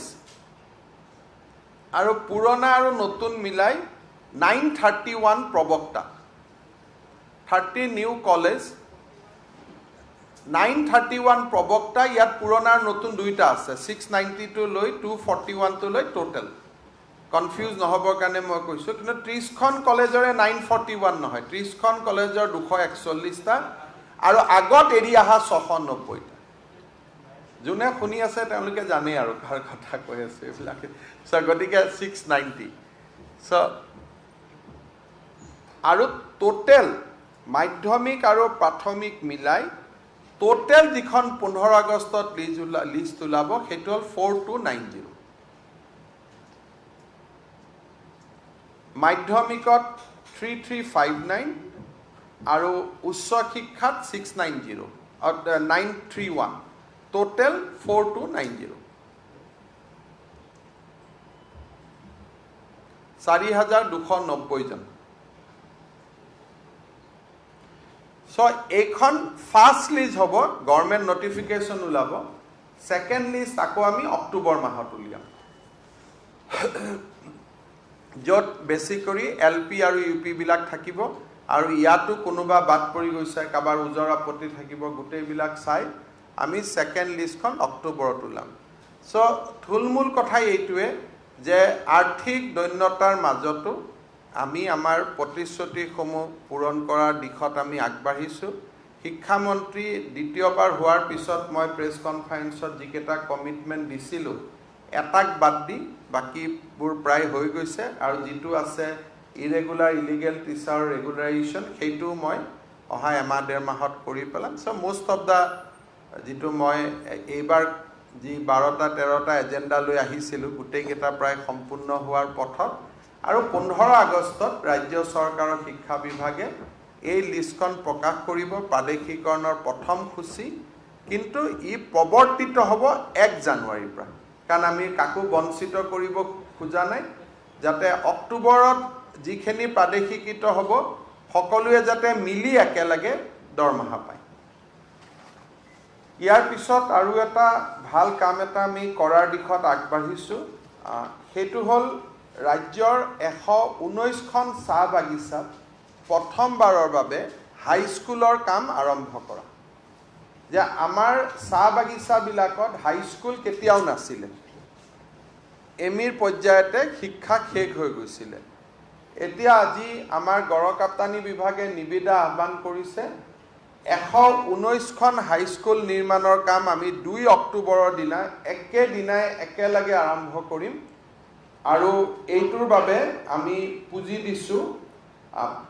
আৰু পুৰণা আৰু নতুন মিলাই 931 প্ৰবক্তা 30 নিউ কলেজ 931 প্ৰবক্তা ইয়াত পুৰণা আৰু নতুন দুইটা আছে 692 লৈ 241 লৈ টোটেল কনফিউজ নহবৰ কাৰণে মই কৈছো কিন্তু 30খন কলেজৰে 941 নহয় 30খন কলেজৰ 241টা আৰু আগত এৰি আহা 690টা যোনে শুনি আছে তেওঁলোকে জানে আৰু কাৰ কথা কৈ আছে এইবিলাক সো গতিকে 690 সো আৰু টোটেল মাধ্যমিক আৰু প্ৰাথমিক মিলাই টোটেল যিখন 15 আগষ্টত লিষ্ট ওলাব সেইটো হল 4290 মাধ্যমিকত 3359 আৰু উচ্চ শিক্ষাত 690 931 টোটেল 4290 4290 জন সো এইখন ফার্স্ট লিস্ট হ'ব গভর্নমেন্ট নোটিফিকেশন ওলাব সেকেন্ড লিস্ট আকৌ আমি অক্টোবৰ মাহত উলিয়াম যত বেসিক্যালি এলপি আৰু ইউপি বিলাক থাকিব আৰু ইয়াতো কোনোবা বাদ পৰি গৈছে কাবাৰ উজৰ আপত্তি থাকিব গোটেই বিলাক চাই আমি সেকেন্ড লিষ্টখন অক্টোবৰত ওলাম সো থুলমূল কথা এইটোৱে যে আৰ্থিক দৈন্যতাৰ মাজতো আমি আমাৰ প্ৰতিশ্ৰুতিসমূহ পূৰণ কৰাৰ দিশত আমি আগবাঢ়িছো শিক্ষামন্ত্ৰী দ্বিতীয়বাৰ হোৱাৰ পিছত মই প্ৰেছ কনফাৰেন্সত যিকেইটা কমিটমেন্ট দিছিলো এটাক বাদ দি বাকীবোৰ প্ৰায় হৈ গৈছে আৰু যিটো আছে ইৰেগুলাৰ ইলিগেল টিচাৰ ৰেগুলাৰাইজেশ্যন সেইটো মই অহা এমাহ ডেৰ মাহত কৰি পেলাম চ' মোষ্ট অফ দ্য যিটো মই এইবাৰ যি 12টা 13টা এজেণ্ডা লৈ আহিছিলোঁ গোটেইকেইটা প্ৰায় সম্পূৰ্ণ হোৱাৰ পথত আৰু 15 আগষ্টত ৰাজ্য চৰকাৰৰ শিক্ষা বিভাগে এই লিষ্টখন প্ৰকাশ কৰিব প্ৰাদেশিকৰণৰ প্ৰথম সূচী কিন্তু ই প্ৰৱৰ্তিত হ'ব 1 জানুৱাৰীৰ পৰা কাৰণ আমি কাকো বঞ্চিত কৰিব খোজা নাই যাতে অক্টোবৰত যিখিনি প্ৰাদেশিকিত হ'ব সকলোৱে যাতে মিলি একেলগে দৰমহা পায় ইয়াৰ পিছত আৰু এটা ভাল কাম এটা আমি কৰাৰ দিশত আগবাঢ়িছোঁ সেইটো হ'ল ৰাজ্যৰ 119খন চাহ বাগিচাত প্ৰথমবাৰৰ বাবে হাইস্কুলৰ কাম আৰম্ভ কৰা যে আমাৰ চাহ বাগিচাবিলাকত হাইস্কুল কেতিয়াও নাছিলে এমিৰ পৰ্যায়তে শিক্ষা শেষ হৈ গৈছিলে এতিয়া আজি আমাৰ গড়কাপ্তানি বিভাগে নিবিদা আহ্বান কৰিছে 119খন হাইস্কুল নিৰ্মাণৰ কাম আমি 2 অক্টোবৰৰ দিনা একেদিনাই একেলগে আৰম্ভ কৰিম আৰু এইটোৰ বাবে আমি পুঁজি দিছোঁ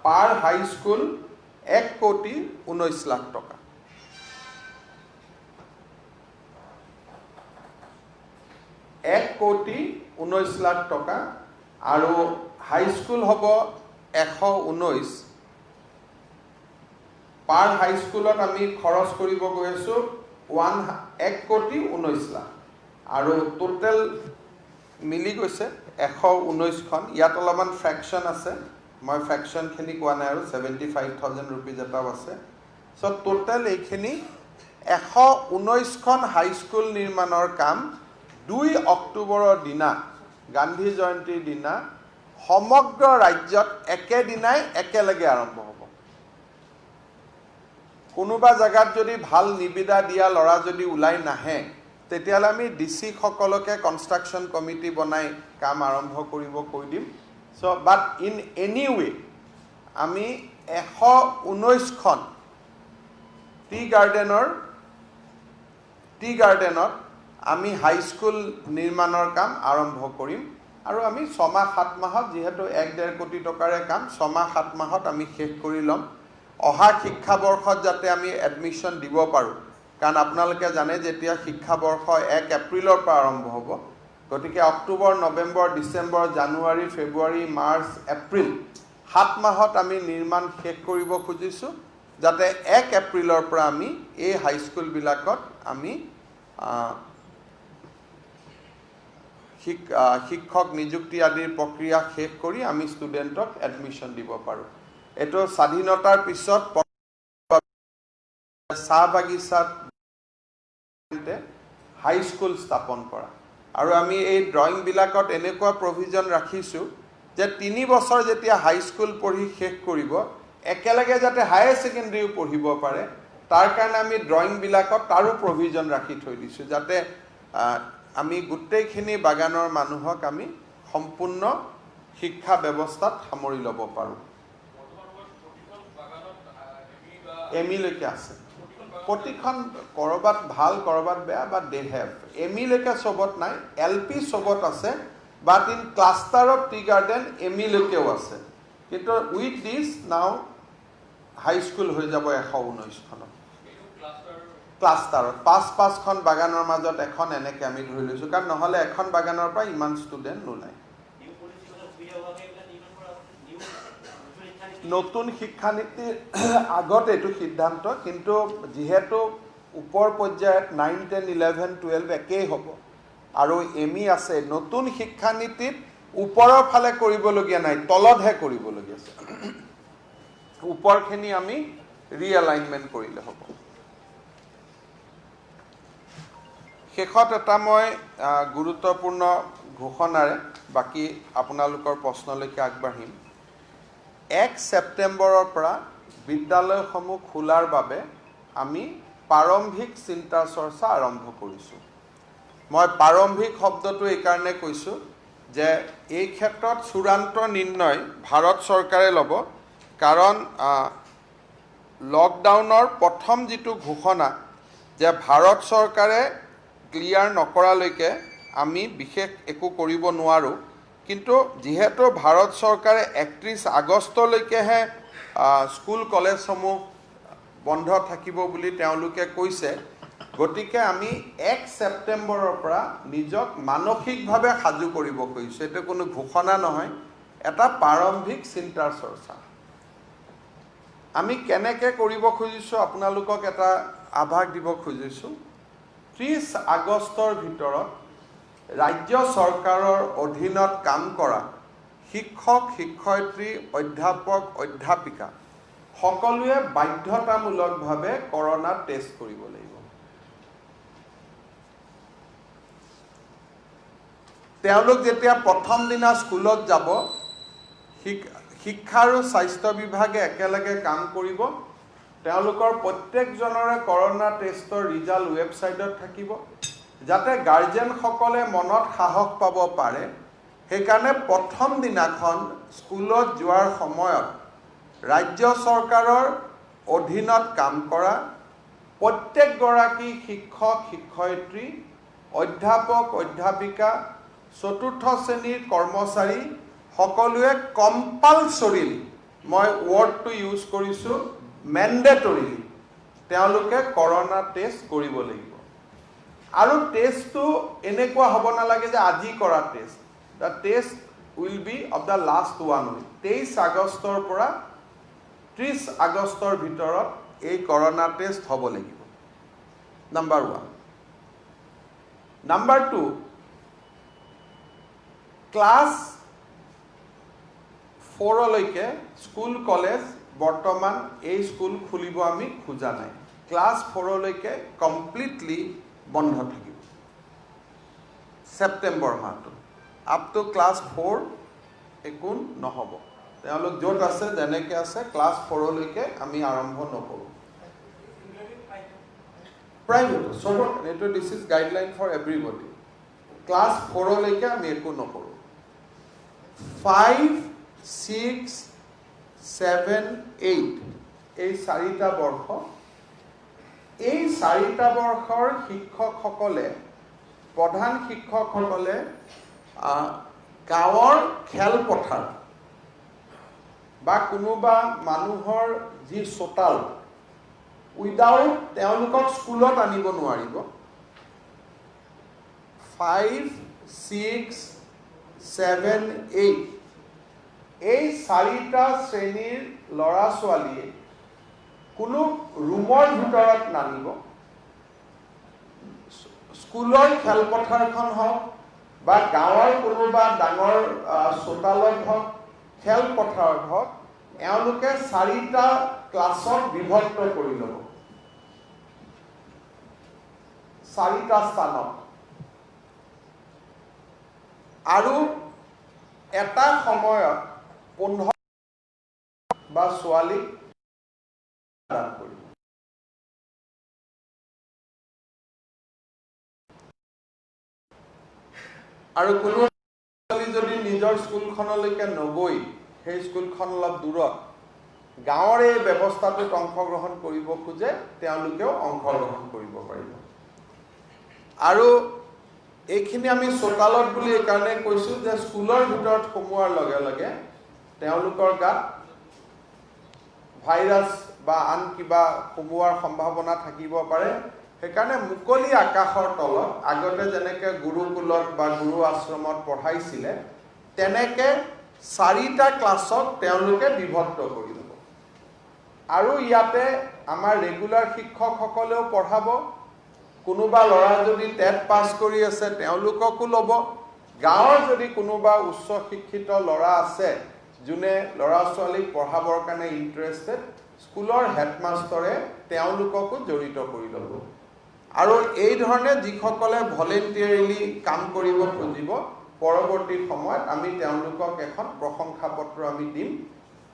পাৰ হাইস্কুল 1,19,00,000 টকা 1,19,00,000 টকা আৰু হাইস্কুল হ'ব 119 পাৰ হাইস্কুলত আমি খৰচ কৰিব গৈ আছোঁ 1,19,00,000 আৰু টোটেল মিলি গৈছে 119খন ইয়াত অলপমান ফ্ৰেকশ্যন আছে মই ফ্ৰেকশ্যনখিনি কোৱা নাই আৰু 75,000 ৰুপিজ এটাও আছে চ' টোটেল এইখিনি 119খন হাইস্কুল নিৰ্মাণৰ কাম 2 অক্টোবৰৰ দিনা গান্ধী জয়ন্তীৰ দিনা সমগ্ৰ ৰাজ্যত একেদিনাই একেলগে আৰম্ভ হ'ব কোনোবা জায়গাত যদি ভাল নিবিদা দিয়া ল'ৰা যদি ওলাই নাহে তেতিয়াহ'লে আমি ডিচি সকলকে কনষ্ট্ৰাকশ্যন কমিটি বনাই কাম আৰম্ভ কৰিব কৈ দিম চ' বাট ইন এনি ৱে আমি 119খন টি গাৰ্ডেনত আমি হাইস্কুল নিৰ্মাণৰ কাম আৰম্ভ কৰিম আৰু আমি 6 মাহ 7 মাহত যিহেতু 1.5 কোটি টকাৰে কাম 6 মাহ 7 মাহত আমি শেষ কৰি ল'ম অহা শিক্ষাবৰ্ষত যাতে আমি এডমিশ্যন দিব পাৰোঁ কাৰণ আপোনালোকে জানে যেতিয়া শিক্ষাবৰ্ষ 1 এপ্ৰিলৰ পৰা আৰম্ভ হ'ব গতিকে অক্টোবৰ নৱেম্বৰ ডিচেম্বৰ জানুৱাৰী ফেব্ৰুৱাৰী মাৰ্চ এপ্ৰিল 7 মাহত আমি নিৰ্মাণ শেষ কৰিব খুজিছোঁ যাতে 1 এপ্ৰিলৰ পৰা আমি এই হাইস্কুলবিলাকত আমি শিক্ষক নিযুক্তি আদিৰ প্ৰক্ৰিয়া শেষ কৰি আমি ষ্টুডেণ্টক এডমিশ্যন দিব পাৰোঁ এইটো স্বাধীনতাৰ পিছত চাহ বাগিচাত হাইস্কুল স্থাপন কৰা আৰু আমি এই ড্ৰয়িংবিলাকত এনেকুৱা প্ৰভিজন ৰাখিছোঁ যে 3 বছৰ যেতিয়া হাইস্কুল পঢ়ি শেষ কৰিব একেলগে যাতে হায়াৰ ছেকেণ্ডেৰীও পঢ়িব পাৰে তাৰ কাৰণে আমি ড্ৰয়িংবিলাকত তাৰো প্ৰভিজন ৰাখি থৈ দিছোঁ যাতে আমি গোটেইখিনি বাগানৰ মানুহক আমি সম্পূৰ্ণ শিক্ষা ব্যৱস্থাত সামৰি ল'ব পাৰোঁ এমিলৈকে আছে প্ৰতিখন কৰবাত ভাল কৰবাত বেয়া বা দে হেভ এমিলৈকে চবত নাই LP চবত আছে but in cluster of tea garden এমিলৈকেও আছে কিন্তু উইথ দিছ নাও হাইস্কুল হৈ যাব 119খনত ক্লাষ্টাৰত 5-5খন বাগানৰ মাজত এখন এনেকৈ আমি ধৰি লৈছোঁ কাৰণ নহ'লে এখন বাগানৰ পৰা ইমান ষ্টুডেণ্ট নোলায় নতুন শিক্ষানীতিৰ আগত এইটো সিদ্ধান্ত কিন্তু যিহেতু ওপৰ পৰ্যায়ত 9, 10, 11, 12 একেই হ'ব আৰু এমি আছে নতুন শিক্ষানীতিত ওপৰৰ ফালে কৰিবলগীয়া নাই তলতহে কৰিবলগীয়া আছে ওপৰখিনি আমি ৰিএলাইনমেণ্ট কৰিলে হ'ব শেষত এটা মই গুৰুত্বপূৰ্ণ ঘোষণাৰে বাকী আপোনালোকৰ প্ৰশ্নলৈকে আগবাঢ়িম 1 ছেপ্টেম্বৰৰ পৰা বিদ্যালয়সমূহ খোলাৰ বাবে আমি প্ৰাৰম্ভিক চিন্তা চৰ্চা আৰম্ভ কৰিছোঁ মই প্ৰাৰম্ভিক শব্দটো এইকাৰণে কৈছোঁ যে এই ক্ষেত্ৰত চূড়ান্ত নিৰ্ণয় ভাৰত চৰকাৰে ল'ব কাৰণ লকডাউনৰ প্ৰথম যিটো ঘোষণা যে ভাৰত চৰকাৰে ক্লিয়াৰ নকৰালৈকে আমি বিশেষ একো কৰিব নোৱাৰোঁ কিন্তু যেহেতু ভাৰত চৰকাৰে 31 আগষ্টলৈকেহে স্কুল কলেজসমূহ বন্ধ থাকিব বুলি তেওঁলোকে কৈছে গতিকে আমি 1 ছেপ্টেম্বৰৰ পৰা নিজক মানসিকভাৱে সাজু কৰিব কৈছোঁ এটা কোনো ঘোষণা নহয় এটা প্ৰাৰম্ভিক চিন্তাৰ চৰ্চা আমি কেনেকৈ কৰিব খুজিছোঁ আপোনালোকক এটা আভাস দিব খুজিছোঁ 30 আগষ্টৰ ভিতৰত ৰাজ্য চৰকাৰৰ অধীনত কাম কৰা শিক্ষক শিক্ষয়িত্ৰী অধ্যাপক অধ্যাপিকা সকলোৱে বাধ্যতামূলকভাৱে কৰোনা টেষ্ট কৰিব লাগিব তেওঁলোক যেতিয়া প্ৰথম দিনা স্কুলত যাব শিক্ষা আৰু স্বাস্থ্য বিভাগে একেলগে কাম কৰিব তেওঁলোকৰ প্ৰত্যেকজনৰে কৰোনা টেষ্টৰ ৰিজাল্ট ৱেবছাইটত থাকিব যাতে গাৰ্জেনসকলে মনত সাহস পাব পাৰে সেইকাৰণে প্ৰথম দিনাখন স্কুলত যোৱাৰ সময়ত ৰাজ্য চৰকাৰৰ অধীনত কাম কৰা প্ৰত্যেকগৰাকী শিক্ষক শিক্ষয়িত্ৰী অধ্যাপক অধ্যাপিকা চতুৰ্থ শ্ৰেণীৰ কৰ্মচাৰী সকলোৱে কম্পালসৰিলি মই ৱৰ্ডটো ইউজ কৰিছোঁ মেণ্ডেটৰিলি তেওঁলোকে কৰোনা টেষ্ট কৰিব লাগিব আৰু টেষ্টটো এনেকুৱা হ'ব নালাগে যে আজি কৰা test the test will be of the last one week 23 আগষ্টৰ পৰা 30 আগষ্টৰ ভিতৰত এই কৰোনা টেষ্ট হ'ব লাগিব নাম্বাৰ 1 নাম্বাৰ 2 ক্লাছ 4 লৈকে স্কুল কলেজ বৰ্তমান এই স্কুল খুলিব আমি খোজা নাই ক্লাছ 4 লৈকে কমপ্লিটলি বন্ধ থাকিব সেপ্টেম্বৰ মাহটো আপ টু ক্লাছ 4 একো নহ'ব তেওঁলোক য'ত আছে যেনেকৈ আছে ক্লাছ 4 লৈকে আমি আৰম্ভ নকৰোঁ প্ৰাইভেট সব এইটো this is guideline for everybody class 4 লৈকে আমি একো নকৰোঁ 5, 6, 7, 8 এই 4টা বৰ্ষ এই 4টা বৰ্ষৰ শিক্ষকসকলে প্ৰধান শিক্ষকসকলে গাঁৱৰ খেলপথাৰ বা কোনোবা মানুহৰ যি চোতাল উইদাউট তেওঁলোকক স্কুলত আনিব নোৱাৰিব 5, 6, 7, 8 এই 4টা শ্ৰেণীৰ ল'ৰা ছোৱালীয়ে কোনো ৰুমৰ ভিতৰত নানিব স্কুলৰ খেলপথাৰখন হওক বা গাঁৱৰ কোনোবা ডাঙৰ চোতালত হওক খেলপথাৰত হওক এওঁলোকে 4টা ক্লাছত বিভক্ত কৰি ল'ব 4টা স্থানত আৰু এটা সময়ত 15 বা ছোৱালীক দান কৰিব আৰু কোনো ছোৱালী যদি নিজৰ স্কুলখনলৈকে নগৈ সেই স্কুলখন অলপ দূৰত গাঁৱৰ এই ব্যৱস্থাটোত অংশগ্ৰহণ কৰিব খোজে তেওঁলোকেও অংশগ্ৰহণ কৰিব পাৰিব আৰু এইখিনি আমি চোতালত বুলি এইকাৰণে কৈছোঁ যে স্কুলৰ ভিতৰত সোমোৱাৰ লগে লগে তেওঁলোকৰ গাত ভাইৰাছ বা আন কিবা সোমোৱাৰ সম্ভাৱনা থাকিব পাৰে সেইকাৰণে মুকলি আকাশৰ তলত আগতে যেনেকৈ গুৰুকুলত বা গুৰু আশ্ৰমত পঢ়াইছিলে তেনেকৈ 4টা ক্লাছত তেওঁলোকে বিভক্ত কৰি ল'ব আৰু ইয়াতে আমাৰ ৰেগুলাৰ শিক্ষকসকলেও পঢ়াব কোনোবা ল'ৰা যদি টেট পাছ কৰি আছে তেওঁলোককো ল'ব গাঁৱৰ যদি কোনোবা উচ্চ শিক্ষিত ল'ৰা আছে যোনে ল'ৰা ছোৱালীক পঢ়াবৰ কাৰণে ইণ্টাৰেষ্টেড স্কুলৰ হেডমাষ্টৰে তেওঁলোককো জড়িত কৰি ল'ব আৰু এই ধৰণে যিসকলে ভলেণ্টিয়াৰলি কাম কৰিব খুজিব পৰৱৰ্তী সময়ত আমি তেওঁলোকক এখন প্ৰশংসা পত্ৰ আমি দিম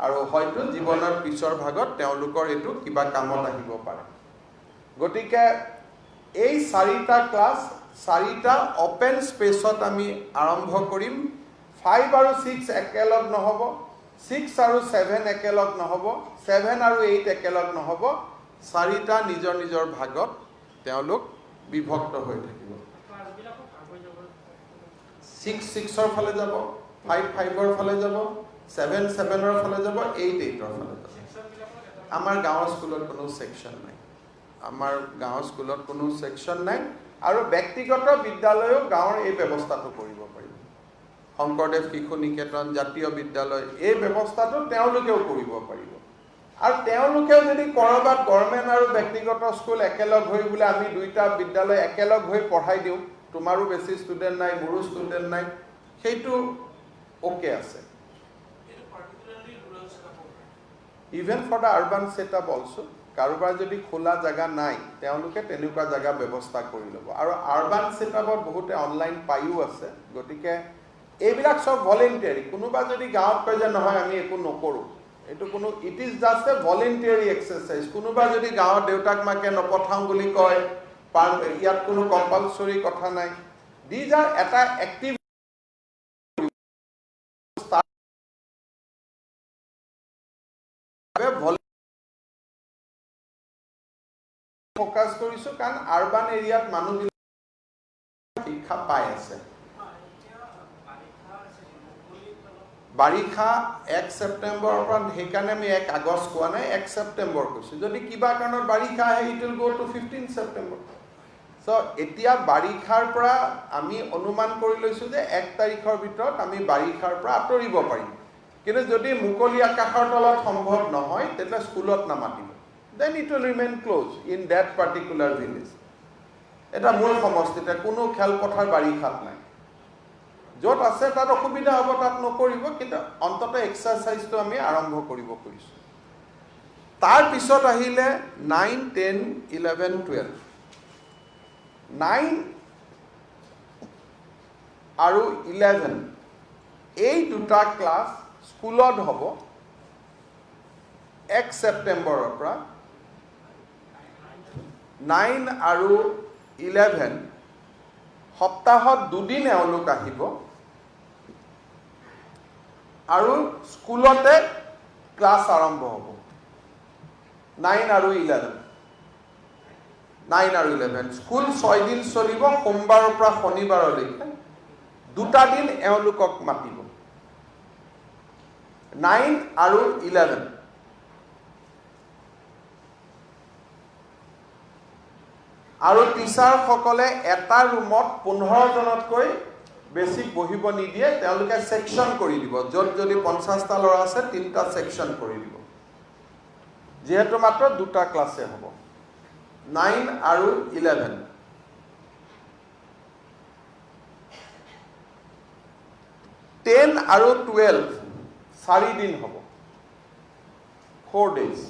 আৰু হয়তো জীৱনৰ পিছৰ ভাগত তেওঁলোকৰ এইটো কিবা কামত আহিব পাৰে গতিকে এই 4টা ক্লাছ 4টা অপেন স্পেচত আমি আৰম্ভ কৰিম 5 আৰু 6 একেলগ নহ'ব 6 আৰু 7 একেলগ নহ'ব 7 আৰু 8 একেলগ নহ'ব 4টা নিজৰ নিজৰ ভাগত তেওঁলোক বিভক্ত হৈ থাকিব 6 6ৰ ফালে যাব, 5 5ৰ ফালে যাব, 7 7ৰ ফালে যাব, 8 8ৰ ফালে যাব। আমাৰ গাঁৱৰ স্কুলত কোনো সেকশন নাই। আমাৰ গাঁৱৰ স্কুলত কোনো সেকশন নাই আৰু ব্যক্তিগত বিদ্যালয়ও গাঁৱৰ এই ব্যৱস্থাটো কৰিব পাৰিব। শংকৰদেৱ শিশু নিকেতন, জাতীয় বিদ্যালয় এই ব্যৱস্থাটো তেওঁলোকেও কৰিব পাৰিব। আৰু তেওঁলোকেও যদি কৰবাত গভৰ্ণমেণ্ট আৰু ব্যক্তিগত স্কুল একেলগ হৈ বোলে আমি দুইটা বিদ্যালয় একেলগ হৈ পঢ়াই দিওঁ, তোমাৰো বেছি ষ্টুডেণ্ট নাই, মোৰো ষ্টুডেণ্ট নাই, সেইটো ওকে আছে। Even for the urban setup also, কাৰোবাৰ যদি খোলা জাগা নাই তেওঁলোকে তেনেকুৱা জাগা ব্যৱস্থা কৰি ল'ব। আৰু আৰ্বান ছেটআপত বহুতে অনলাইন পায়ো আছে, গতিকে এইবিলাক সব ভলেণ্টিয়াৰী। কোনোবা যদি গাঁৱত কয় যে নহয় আমি একো নকৰোঁ, এইটো কোনো, it is just a voluntary exercise. কোনোবা যদি গাঁৱত দেউতাক মাকে নপঠাওঁ বুলি কয়, ইয়াত কোনো কম্পালচৰি কথা নাই। দিজ আৰ এটা এক্টিভ ফ'কাছ কৰিছোঁ, কাৰণ আৰ্বান এৰিয়াত মানুহবিলাক শিক্ষা পাই আছে। বাৰিষা 1 ছেপ্টেম্বৰৰ পৰা, সেইকাৰণে আমি 1 আগষ্ট কোৱা নাই, 1 ছেপ্টেম্বৰ কৈছোঁ। যদি কিবা কাৰণত বাৰিষা আহে, it will go to 15 September. So' এতিয়া বাৰিষাৰ পৰা আমি অনুমান কৰি লৈছোঁ যে 1 তাৰিখৰ ভিতৰত আমি বাৰিষাৰ পৰা আঁতৰিব পাৰিম। কিন্তু যদি মুকলি আকাশৰ তলত সম্ভৱ নহয়, তেতিয়া স্কুলত নামাতিব। Then it will remain closed in that particular village. এটা মূল সমষ্টিতে কোনো খেলপথাৰ বাৰিষাত নাই। য'ত আছে তাত অসুবিধা হ'ব, তাত নকৰিব, কিন্তু অন্ততঃ এক্সাৰচাইজটো আমি আৰম্ভ কৰিব খুজিছোঁ। তাৰপিছত আহিলে 9, 10, 11, 12। 9 আৰু 11 এই দুটা ক্লাছ স্কুলত হ'ব 1 ছেপ্টেম্বৰৰ পৰা। 9 আৰু 11 সপ্তাহত 2 দিন এওঁলোক আহিব আৰু স্কুলতে ক্লাছ আৰম্ভ হ'ব। 9 আৰু 11 স্কুল 6 দিন চলিব, সোমবাৰৰ পৰা শনিবাৰলৈকে। 2টা দিন এওঁলোকক মাতিব। 9 আৰু 11 আৰু টিচাৰসকলে এটা ৰুমত 15 জনতকৈ বেছি বহিব নিদিয়ে, তেওঁলোকে সেকশন কৰি দিব। য'ত যদি 50টা ল'ৰা আছে 3টা সেকশন কৰি দিব, যিহেতু মাত্ৰ 2টা ক্লাছে হ'ব। 9 আৰু 11 10 আৰু 12 4 দিন হ'ব, 4 days।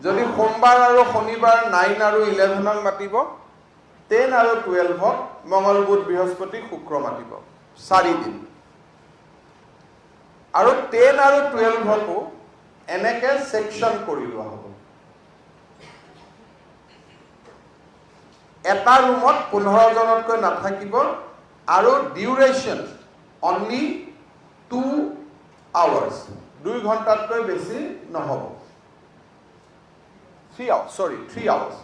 যদি সোমবাৰ আৰু শনিবাৰ 9 আৰু 11ক মাতিব, 10 আৰু 12ক মঙল, বুধ, বৃহস্পতি, শুক্ৰ মাতিব, 4 দিন। আৰু 10 আৰু 12কো এনেকে সেকশন কৰি লোৱা হ'ব। এটা ৰুমত 15 জনতকৈ নাথাকিব আৰু ডিউৰেশ্যন অনলি 2 hours, 2 ঘণ্টাতকৈ বেছি নহ'ব। 3 hours।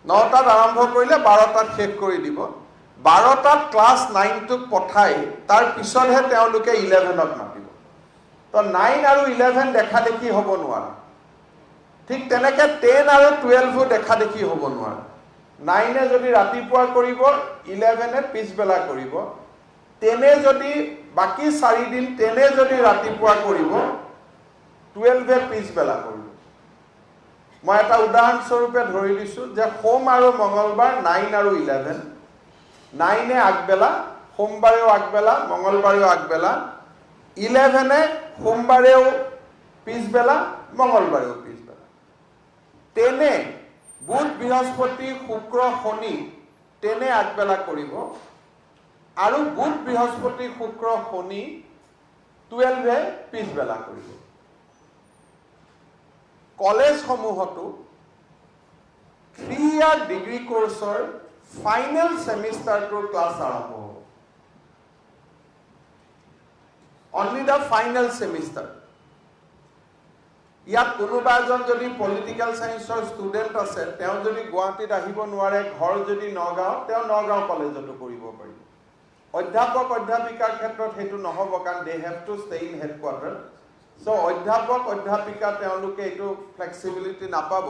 9টাত আৰম্ভ কৰিলে 12টাত শেষ কৰি দিব। 12টাত ক্লাছ 9টোক পঠাই তাৰ পিছতহে তেওঁলোকে 11ক মাতিব। তো 9 আৰু 11 দেখা দেখি হ'ব নোৱাৰে। ঠিক তেনেকৈ 10 আৰু 12ও দেখা দেখি হ'ব নোৱাৰে। 9এ যদি ৰাতিপুৱা কৰিব, 11এ পিছবেলা কৰিব। 10এ যদি বাকী 4 দিন 10এ যদি ৰাতিপুৱা কৰিব, 12এ পিছবেলা কৰিব। মই এটা উদাহৰণস্বৰূপে ধৰি দিছোঁ যে সোম আৰু মঙলবাৰ 9 আৰু 11, 9এ আগবেলা, সোমবাৰেও আগবেলা, মঙলবাৰেও আগবেলা, 11এ সোমবাৰেও পিছবেলা, মঙলবাৰেও পিছবেলা। 10এ বুধ, বৃহস্পতি, শুক্ৰ, শনি 10এ আগবেলা কৰিব আৰু বুধ, বৃহস্পতি, শুক্ৰ, শনি 12এ পিছবেলা কৰিব। কলেজসমূহতো 3-year ডিগ্ৰী কোৰ্চৰ ফাইনেল সেমিষ্টাৰটোৰ ক্লাছ আৰম্ভ হ'ব। Only the final semester. ইয়াত কোনোবা এজন যদি পলিটিক্যাল সায়েন্সৰ ষ্টুডেন্ট আছে তেওঁ যদি গুৱাহাটীত আহিব নোৱাৰে ঘৰ যদি নগাঁও তেওঁ নগাঁও কলেজতো কৰিব পাৰিব অধ্যাপক অধ্যাপিকাৰ ক্ষেত্ৰত হেতু নহব কাৰণ they have to stay in headquarter so অধ্যাপক অধ্যাপিকা তেওঁলোকে এটো ফ্লেক্সিবিলিটি নাপাব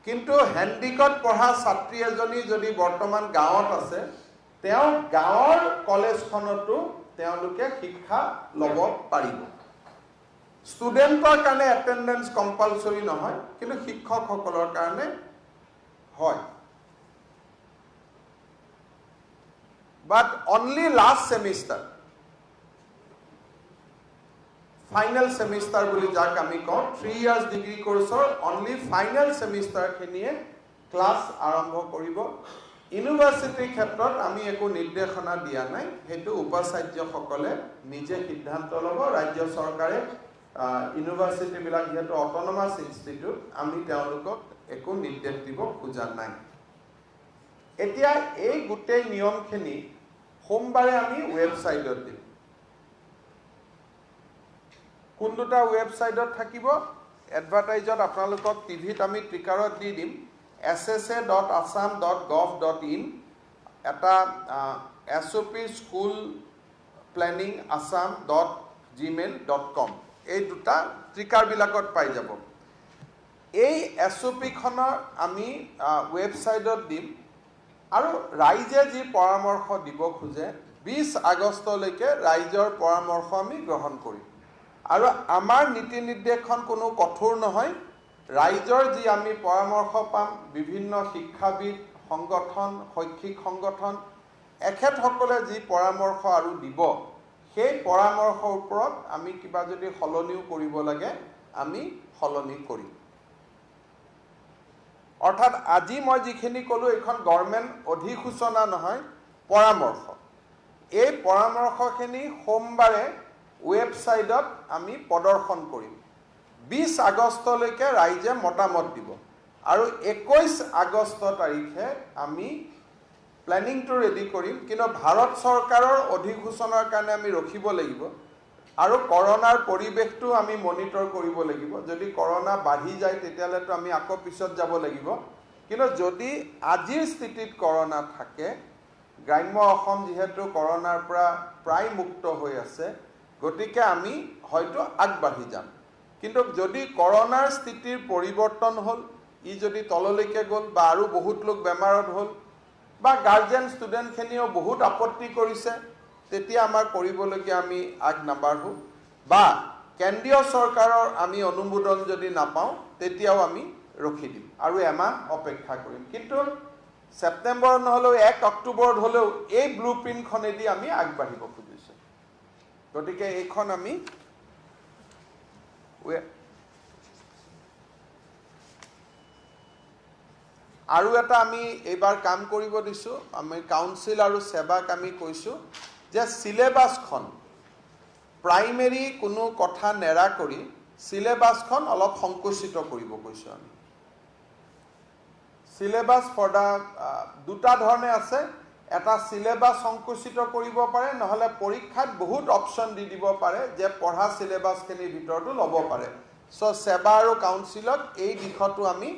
কিন্তু হেণ্ডিকত পঢ়া ছাত্ৰী এজনী যদি বৰ্তমান গাঁৱত আছে তেওঁ গাঁৱৰ কলেজখনতো তেওঁলোকে শিক্ষা ল'ব পাৰিব ষ্টুডেন্টৰ কাৰণে এটেন্ডেন্স কম্পালসৰি নহয় কিন্তু শিক্ষকসকলৰ কাৰণে হয় but only last semester final semester বুলি যাক আমি কওঁ 3 years degree course only final semester খিনিয়ে ক্লাস আৰম্ভ কৰিব ইউনিভাৰ্সিটি ক্ষেত্ৰত আমি একো নিৰ্দেশনা দিয়া নাই হেতু উপাচাৰ্যসকলে নিজে সিদ্ধান্ত ল'ব ৰাজ্য চৰকাৰে ইউনিভাৰ্সিটি বিলাক যেটো অটোনমাস ইনষ্টিটিউট আমি তেওঁলোকক একো নিৰ্দেশ দিব খোজা নাই এতিয়া এই গোটেই নিয়মখিনি সোমবাৰে আমি ওয়েবসাইটত দিম কোন দুটা ওয়েবসাইটত থাকিব এডভাৰটাইজত আপোনালোকক টিভিত আমি ট্ৰিকাৰত দি দিম ssa.assam.gov.in এটা SOP school planning assam.gmail.com এই দুটা ট্ৰিকাৰ বিলাকত পাই যাব এই SOP খনৰ আমি ওয়েবসাইটত দিম আৰু ৰাইজে যি পৰামৰ্শ দিব খোজে 20 আগষ্টলৈকে ৰাইজৰ পৰামৰ্শ আমি গ্ৰহণ কৰিম আৰু আমাৰ নীতি নিৰ্দেশন কোনো কঠোৰ নহয় ৰাইজৰ যি আমি পৰামৰ্শ পাম বিভিন্ন শিক্ষাবিদ সংগঠন শৈক্ষিক সংগঠন এখেতসকলে যি পৰামৰ্শ আৰু দিব সেই পৰামৰ্শৰ ওপৰত আমি কিবা যদি সলনিও কৰিব লাগে আমি সলনি কৰিম অৰ্থাৎ আজি মই যিখিনি কলো এখন গভৰ্ণমেণ্ট অধিসূচনা নহয় পৰামৰ্শ এই পৰামৰ্শখিনি সোমবাৰে ওয়েবসাইটত আমি প্ৰদৰ্শন কৰিম 20 আগষ্টলৈকে ৰাইজে মতামত দিব আৰু 21 আগষ্ট তাৰিখে আমি প্ল্যানিংটো ৰেডি কৰিম কিন্তু ভাৰত চৰকাৰৰ অধিসূচনাৰ কাৰণে আমি ৰখিব লাগিব আৰু কৰোনাৰ পৰিবেশটো আমি মনিটৰ কৰিব লাগিব যদি কৰোনা বাঢ়ি যায় তেতিয়ালৈতো আমি আকৌ পিছত যাব লাগিব কিন্তু যদি আজিৰ স্থিতিত কৰোনা থাকে গ্ৰাম্য অসম যেহেতু কৰোনাৰ পৰা প্ৰায় মুক্ত হৈ আছে গতিকে আমি হয়তো আগবাঢ়ি যাম কিন্তু যদি কৰোনাৰ স্থিতিৰ পৰিৱৰ্তন হ'ল ই যদি তললৈকে গ'ল বা আৰু বহুত লোক বেমাৰত হ'ল বা গাৰ্জেন ষ্টুডেন্ট খিনিও বহুত আপত্তি কৰিছে তেতিয়া আমাৰ কৰিবলগীয়া আমি আগ নাবাঢ়ো বা কেন্দ্ৰীয় চৰকাৰৰ আমি অনুমোদন যদি নাপাওঁ তেতিয়াও আমি ৰখি দিম আৰু এমাহ অপেক্ষা কৰিম কিন্তু সেপ্টেম্বৰ নহলেও 1 অক্টোবৰত হলেও এই ব্লুপ্ৰিণ্টখনেদি আমি আগবাঢ়িব খুজিছো গতিকে এইখন আমি আৰু এটা আমি এবাৰ কাম কৰিব দিছো আমি কাউন্সিল আৰু সেৱাক আমি কৈছো যে সিলেবাসখন প্ৰাইমেৰী কোনো কথা নেৰা কৰি সিলেবাসখন অলপ সংকুচিত কৰিব কৈছো আমি সিলেবাস ফৰ দা দুটা ধৰণে আছে এটা সিলেবাস সংকুচিত কৰিব পাৰে নহলে পৰীক্ষাত বহুত অপচন দি দিব পাৰে যে পঢ়া সিলেবাসখিনিৰ ভিতৰটো ল'ব পাৰে সো সেৱা আৰু কাউন্সিলত এই দিশটো আমি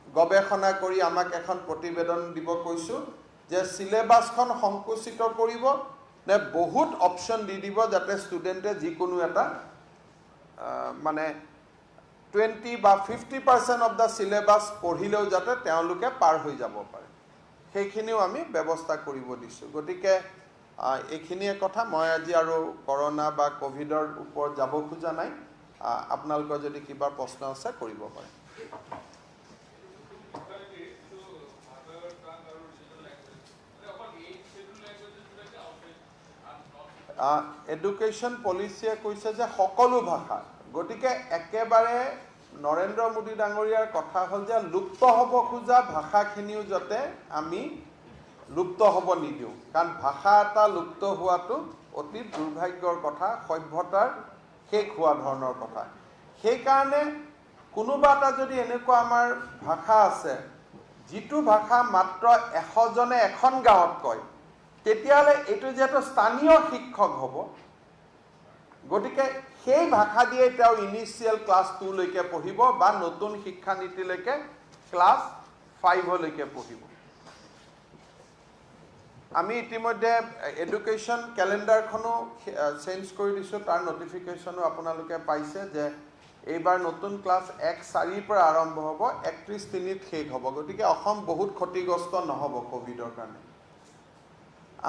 গৱেষণা কৰি আমাক এখন প্ৰতিবেদন দিব কৈছো যে সিলেবাসখন সংকুচিত কৰিব নে বহুত অপচন দি দিব যাতে ষ্টুডেন্টে যিকোনো এটা মানে 20 বা 50% অফ দা সিলেবাস পঢ়িলেও যাতে তেওঁলোকে পাৰ হৈ যাব পাৰে সেইখিনিও আমি ব্যৱস্থা কৰিব দিছো গতিকে এইখিনিয়ে কথা মই আজি আৰু কৰোনা বা কোভিডৰ ওপৰত যাব খোজা নাই আপোনালোকৰ যদি কিবা প্ৰশ্ন আছে কৰিব পাৰে এডুকেশ্যন পলিচিয়ে কৈছে যে সকলো ভাষা গতিকে একেবাৰে নৰেন্দ্ৰ মোদী ডাঙৰীয়াৰ কথা হ'ল যে লুপ্ত হ'ব খোজা ভাষাখিনিও যাতে আমি লুপ্ত হ'ব নিদিওঁ কাৰণ ভাষা এটা লুপ্ত হোৱাটো অতি দুৰ্ভাগ্যৰ কথা সভ্যতাৰ শেষ হোৱা ধৰণৰ কথা সেইকাৰণে কোনোবা এটা যদি এনেকুৱা আমাৰ ভাষা আছে যিটো ভাষা মাত্ৰ 100 জনে এখন গাঁৱত কয় তেতিয়ালে এটো যেটো স্থানীয় শিক্ষক হ'ব গতিকে সেই ভাষা দিয়ে তেওঁ ইনিচিয়েল ক্লাছ 2 লৈকে পঢ়িব বা নতুন শিক্ষা নীতিলৈকে ক্লাছ 5 লৈকে পঢ়িব আমি ইতিমধ্যে এডুকেশ্যন ক্যালেন্ডাৰখনো চেঞ্জ কৰি দিছোঁ তাৰ নটিফিকেশ্যনো আপোনালোকে পাইছে যে এইবাৰ নতুন ক্লাছ 1-4 পৰা আৰম্ভ হ'ব 31-3 শেষ হ'ব গতিকে অসম বহুত ক্ষতিগ্ৰস্ত নহ'ব কোভিডৰ কাৰণে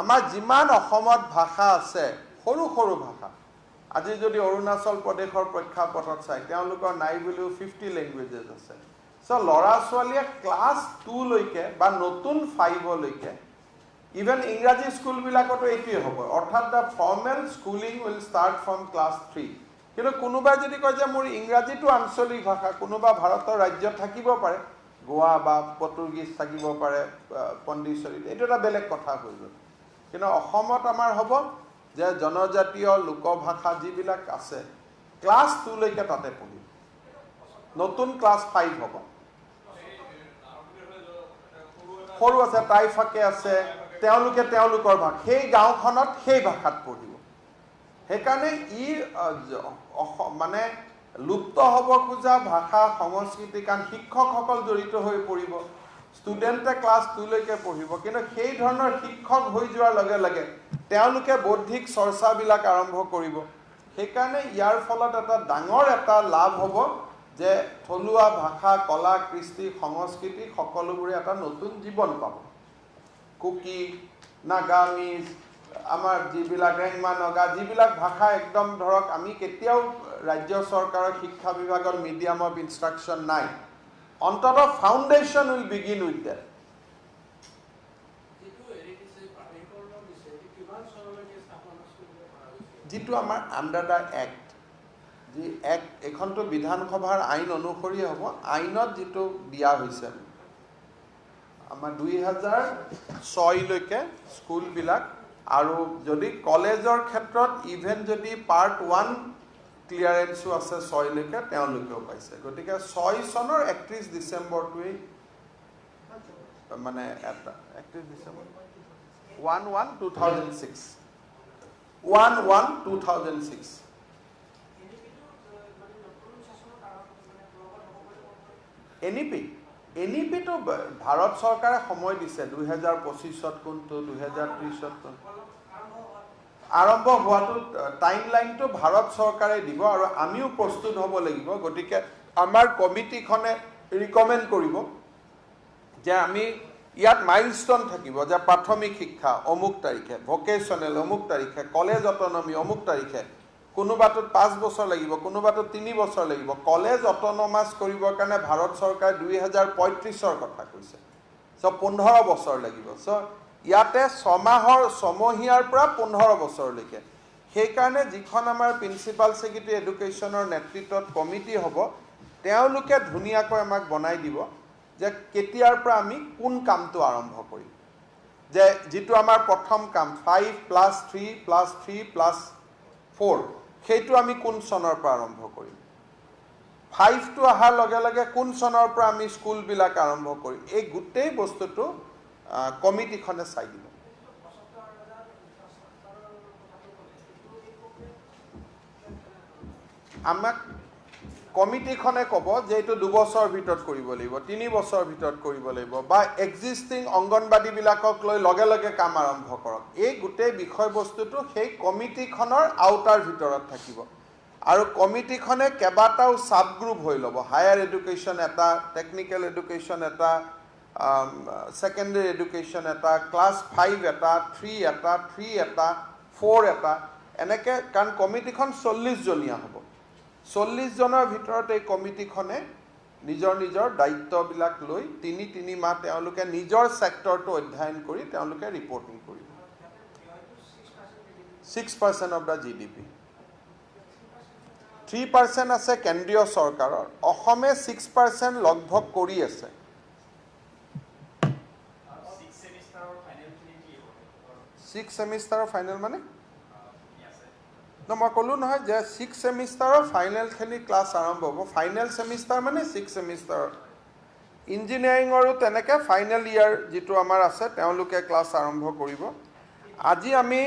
আমাৰ যিমান অসমত ভাষা আছে সৰু সৰু ভাষা আজি যদি অৰুণাচল প্ৰদেশৰ প্ৰেক্ষাপটত চাই তেওঁলোকৰ নাই বুলিও 50 ল্যাঙ্গুৱেজেছ আছে সো ল'ৰা ছোৱালীয়ে ক্লাছ 2 লৈকে বা নতুন 5 লৈকে ইভেন ইংৰাজী স্কুলবিলাকতো এইটোৱে হ'ব অৰ্থাৎ the formal schooling will start from class 3 কিন্তু কোনোবাই যদি কয় যে মোৰ ইংৰাজীটো আঞ্চলিক ভাষা কোনোবা ভাৰতৰ ৰাজ্যত থাকিব পাৰে গোৱা বা পৰ্তুগীজ থাকিব পাৰে পণ্ডিচেৰীত এইটো এটা বেলেগ কথা হৈ গ'ল কিন্তু অসমত আমাৰ হ'ব যে জনজাতীয় লোকভাষা যিবিলাক আছে ক্লাছ 2 লৈকে তাতে পঢ়িব নতুন ক্লাছ 5 হ'ব সৰু আছে টাইফাকে আছে তেওঁলোকে তেওঁলোকৰ ভাষা সেই গাঁওখনত সেই ভাষাত পঢ়িব সেইকাৰণে মানে লুপ্ত হ'ব খোজা ভাষা সংস্কৃতি কাৰণ শিক্ষকসকল জড়িত হৈ পৰিব ষ্টুডেণ্টে ক্লাছ 2 লৈকে পঢ়িব কিন্তু সেই ধৰণৰ শিক্ষক হৈ যোৱাৰ লগে লগে তেওঁলোকে বৌদ্ধিক চৰ্চাবিলাক আৰম্ভ কৰিব সেইকাৰণে ইয়াৰ ফলত এটা ডাঙৰ এটা লাভ হ'ব যে থলুৱা ভাষা কলা কৃষ্টি সংস্কৃতি সকলোবোৰে এটা নতুন জীৱন পাব কুকি নাগামিজ আমাৰ যিবিলাক ৰেংমা নগা যিবিলাক ভাষা একদম ধৰক আমি কেতিয়াও ৰাজ্য চৰকাৰৰ শিক্ষা বিভাগৰ মিডিয়াম অফ ইনষ্ট্ৰাকচন নাই অন্তত foundation will begin with that যিটো আমাৰ আণ্ডাৰ দ্য এক্ট যি এক্ট এখনটো বিধানসভাৰ আইন অনুসৰি হ'ব আইনত যিটো দিয়া হৈছে আমাৰ 2006 লৈকে স্কুলবিলাক আৰু যদি কলেজৰ ক্ষেত্ৰত ইভেন যদি পাৰ্ট 1 ক্লিয়াৰেন্সো আছে 6 লৈকে তেওঁলোকেও পাইছে গতিকে 6 চনৰ 31 ডিচেম্বৰটোৱেই মানে 31 ডিচেম্বৰ 1/1/2006 1/1/2006 এনইপিটো ভাৰত চৰকাৰে সময় দিছে 2025ত কোনটো 2030ত আৰম্ভ হোৱাটো টাইমলাইনটো ভাৰত চৰকাৰে দিব আৰু আমিও প্ৰস্তুত হ'ব লাগিব গতিকে আমাৰ কমিটিখনে ৰিকমেণ্ড কৰিব যে আমি ইয়াত মাইলষ্টন থাকিব যে প্ৰাথমিক শিক্ষা অমুক তাৰিখে ভোকেশ্যনেল অমুক তাৰিখে কলেজ অটনমি অমুক তাৰিখে কোনোবাটোত 5 বছৰ লাগিব কোনোবাটোত 3 বছৰ লাগিব কলেজ অটনমাস কৰিবৰ কাৰণে ভাৰত চৰকাৰে 2035ৰ কথা কৈছে সো 15 বছৰ লাগিব সো ইয়াতে ছমহীয়াৰ পৰা 15 বছৰলৈকে সেইকাৰণে যিখন আমাৰ প্ৰিন্সিপাল ছেক্ৰেটাৰী এডুকেশ্যনৰ নেতৃত্বত কমিটি হ'ব তেওঁলোকে ধুনীয়াকৈ আমাক বনাই দিব যে কেতিয়াৰ পৰা আমি কোন কামটো আৰম্ভ কৰিম যে যিটো আমাৰ প্ৰথম কাম 5+3+3+4 সেইটো আমি কোন চনৰ পৰা আৰম্ভ কৰিম 5টো অহাৰ লগে লগে কোন চনৰ পৰা আমি স্কুলবিলাক আৰম্ভ কৰিম এই গোটেই বস্তুটো কমিটিখনে চাই দিব আমাক কমিটিখনে ক'ব যে এইটো 2 বছৰৰ ভিতৰত কৰিব লাগিব 3 বছৰৰ ভিতৰত কৰিব লাগিব বা এক্সিষ্টিং অংগনবাদীবিলাকক লৈ লগে লগে কাম আৰম্ভ কৰক এই গোটেই বিষয়বস্তুটো সেই কমিটিখনৰ আওতাৰ ভিতৰত থাকিব আৰু কমিটিখনে কেইবাটাও সাব গ্ৰুপ হৈ ল'ব হায়াৰ এডুকেশ্যন এটা টেকনিক্যাল এডুকেশ্যন এটা সেকেন্ডাৰী এডুকেশ্যন এটা ক্লাছ 5 এটা 3 এটা 3 এটা 4 এটা এনেকৈ কাৰণ কমিটিখন 40 জনীয়া হ'ব 40 জনৰ ভিতৰত এই কমিটিখনে নিজৰ নিজৰ দায়িত্ববিলাক লৈ 3 মাহ তেওঁলোকে নিজৰ সেক্টৰটো অধ্যয়ন কৰি তেওঁলোকে ৰিপৰ্টিং কৰিব 6% অফ দা জিডিপি 3% আছে কেন্দ্ৰীয় চৰকাৰৰ অসমে 6% লগভগ কৰি আছে 6 সেমিষ্টাৰৰ ফাইনেল মানে মই ক'লো নহয় যে 6 সেমিষ্টাৰৰ ফাইনেলখিনি ক্লাছ আৰম্ভ হ'ব ফাইনেল সেমিষ্টাৰ মানে 6 সেমিষ্টাৰ ইঞ্জিনিয়াৰিঙৰো তেনেকৈ ফাইনেল ইয়াৰ যিটো আমাৰ আছে তেওঁলোকে ক্লাছ আৰম্ভ কৰিব আজি আমি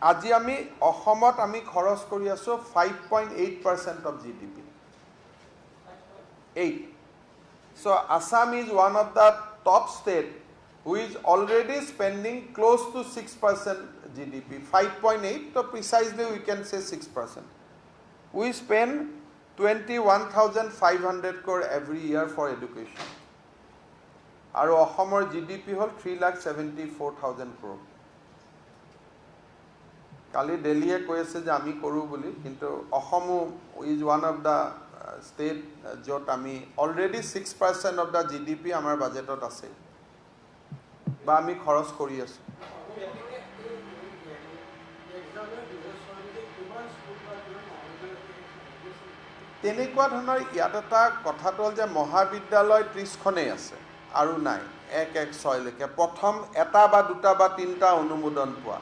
আজি আমি অসমত আমি খৰচ কৰি আছোঁ 5.8% of GDP. 8. So Assam is one of the top state who is already spending close to 6% GDP. 5.8, so precisely we can say 6%. We spend 21,500 crore every year for education. Our Assamor GDP hol 3,74,000 crore. Kali Delhi e koi ase je ami koru boli, kintu Asamo is one of the state jot ami already 6% of the GDP amar budgetot ase. Ba ami khoros kori asu. তেনেকুৱা ধৰণৰ ইয়াত এটা কথাটো হ'ল যে মহাবিদ্যালয় 30খনেই আছে আৰু নাই 1-1-6 লৈকে প্ৰথম এটা বা দুটা বা তিনিটা অনুমোদন পোৱা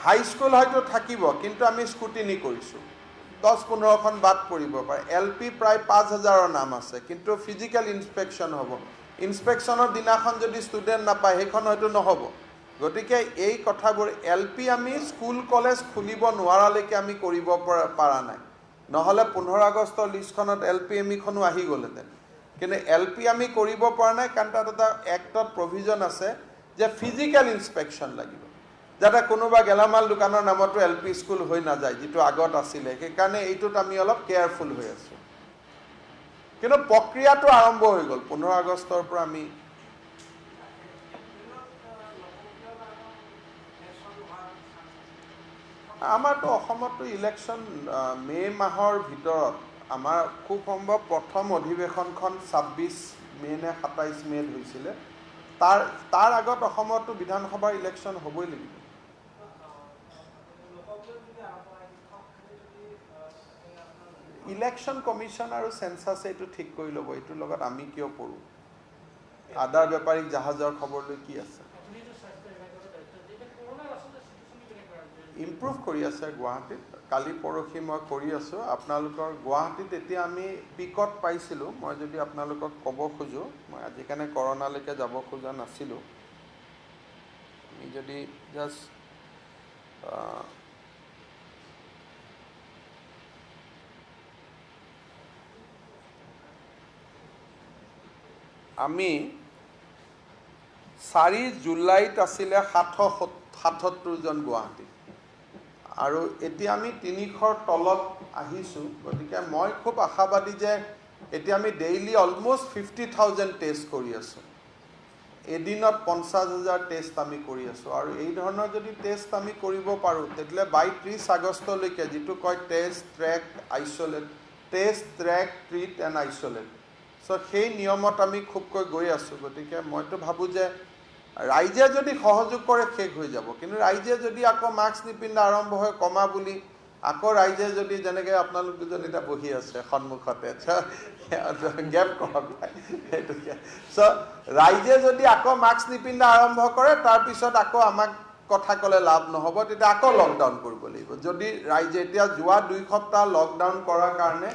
হাই স্কুল হয়তো থাকিব কিন্তু আমি স্কুটিনি কৰিছোঁ 10-15খন বাদ পৰিব পাৰে এলপি প্ৰায় 5000ৰ নাম আছে কিন্তু ফিজিক্যাল ইনস্পেকশন হ'ব ইনস্পেকশনৰ দিনাখন যদি ষ্টুডেন্ট নাপায় সেইখন হয়তো নহ'ব গতিকে এই কথাবোৰ এলপি আমি স্কুল কলেজ খুলিব নোৱাৰালৈকে আমি কৰিব পৰা নাই নহলে 15 আগষ্টৰ লিষ্টখনত এলপিএমই খনো আহি গ'লহেঁতেন কিন্তু এলপি আমি কৰিব পৰা নাই কাৰণ তাত এটা এক্টত প্ৰভিজন আছে যে ফিজিক্যাল ইনস্পেকশন লাগিব যাতে কোনোবা গেলামাল দোকানৰ নামতো এলপি স্কুল হৈ না যায় যেটো আগত আছিল সেইকাৰণে এইটোত আমি অলপ কেয়াৰফুল হৈ আছো কিন্তু প্ৰক্ৰিয়াটো আৰম্ভ হৈ গ'ল 15 আগষ্টৰ পৰা আমি আমাৰতো অসমতো ইলেকশ্যন মে মাহৰ ভিতৰত আমাৰ খুব সম্ভৱ প্ৰথম অধিৱেশনখন 26 মে নে 27 মেত হৈছিল তাৰ আগত অসমতো বিধানসভাৰ ইলেকশ্যন হ'বই লাগিব ইলেকশ্যন কমিশ্যন আৰু সেন্সাস এইটো ঠিক কৰি ল'ব এইটোৰ লগত আমি কিয় পৰো আদাৰ বেপাৰীক জাহাজৰ খবৰলৈ কি আছে ইমপ্ৰুভ কৰি আছে গুৱাহাটীত কালি পৰখি মই কৰি আছো আপোনালোকৰ গুৱাহাটীত এতিয়া আমি পিকত পাইছিলো মই যদি আপোনালোকক ক'ব খোজো মই আজি কাৰণে কৰোনালৈকে যাব খোজা নাছিলো আমি যদি জাস্ট আমি 4 জুলাইত আছিলে 77 জন গুৱাহাটী আৰু এতিয়া আমি 300ৰ তলত আহিছো গতিকে মই খুব আশাবাদী যে এতিয়া আমি ডেইলি অলমোস্ট 50,000 টেষ্ট কৰি আছো এদিনত 50,000 টেষ্ট আমি কৰি আছো আৰু এই ধৰণৰ যদি টেষ্ট আমি কৰিব পাৰো তেতিয়ালে 30 আগষ্টলৈকে যেটো কয় test track isolate test track treat and isolate so সেই নিয়মত আমি খুবকৈ গৈ আছো গতিকে মইতো ভাবো যে ৰাইজে যদি সহযোগ কৰে শেষ হৈ যাব কিন্তু ৰাইজে যদি আকৌ মাস্ক নিপিন্ধা আৰম্ভ হয় কমা বুলি আকৌ ৰাইজে যদি যেনেকৈ আপোনালোক দুজন এটা বহি আছে সন্মুখতে গেপ কৰক এইটোকে সো ৰাইজে যদি আকৌ মাস্ক নিপিন্ধা আৰম্ভ কৰে তাৰ পিছত আকৌ আমাক কথা ক'লে লাভ নহ'ব তেতিয়া আকৌ লকডাউন কৰিব লাগিব যদি ৰাইজে এতিয়া যোৱা 2 সপ্তাহ লকডাউন কৰাৰ কাৰণে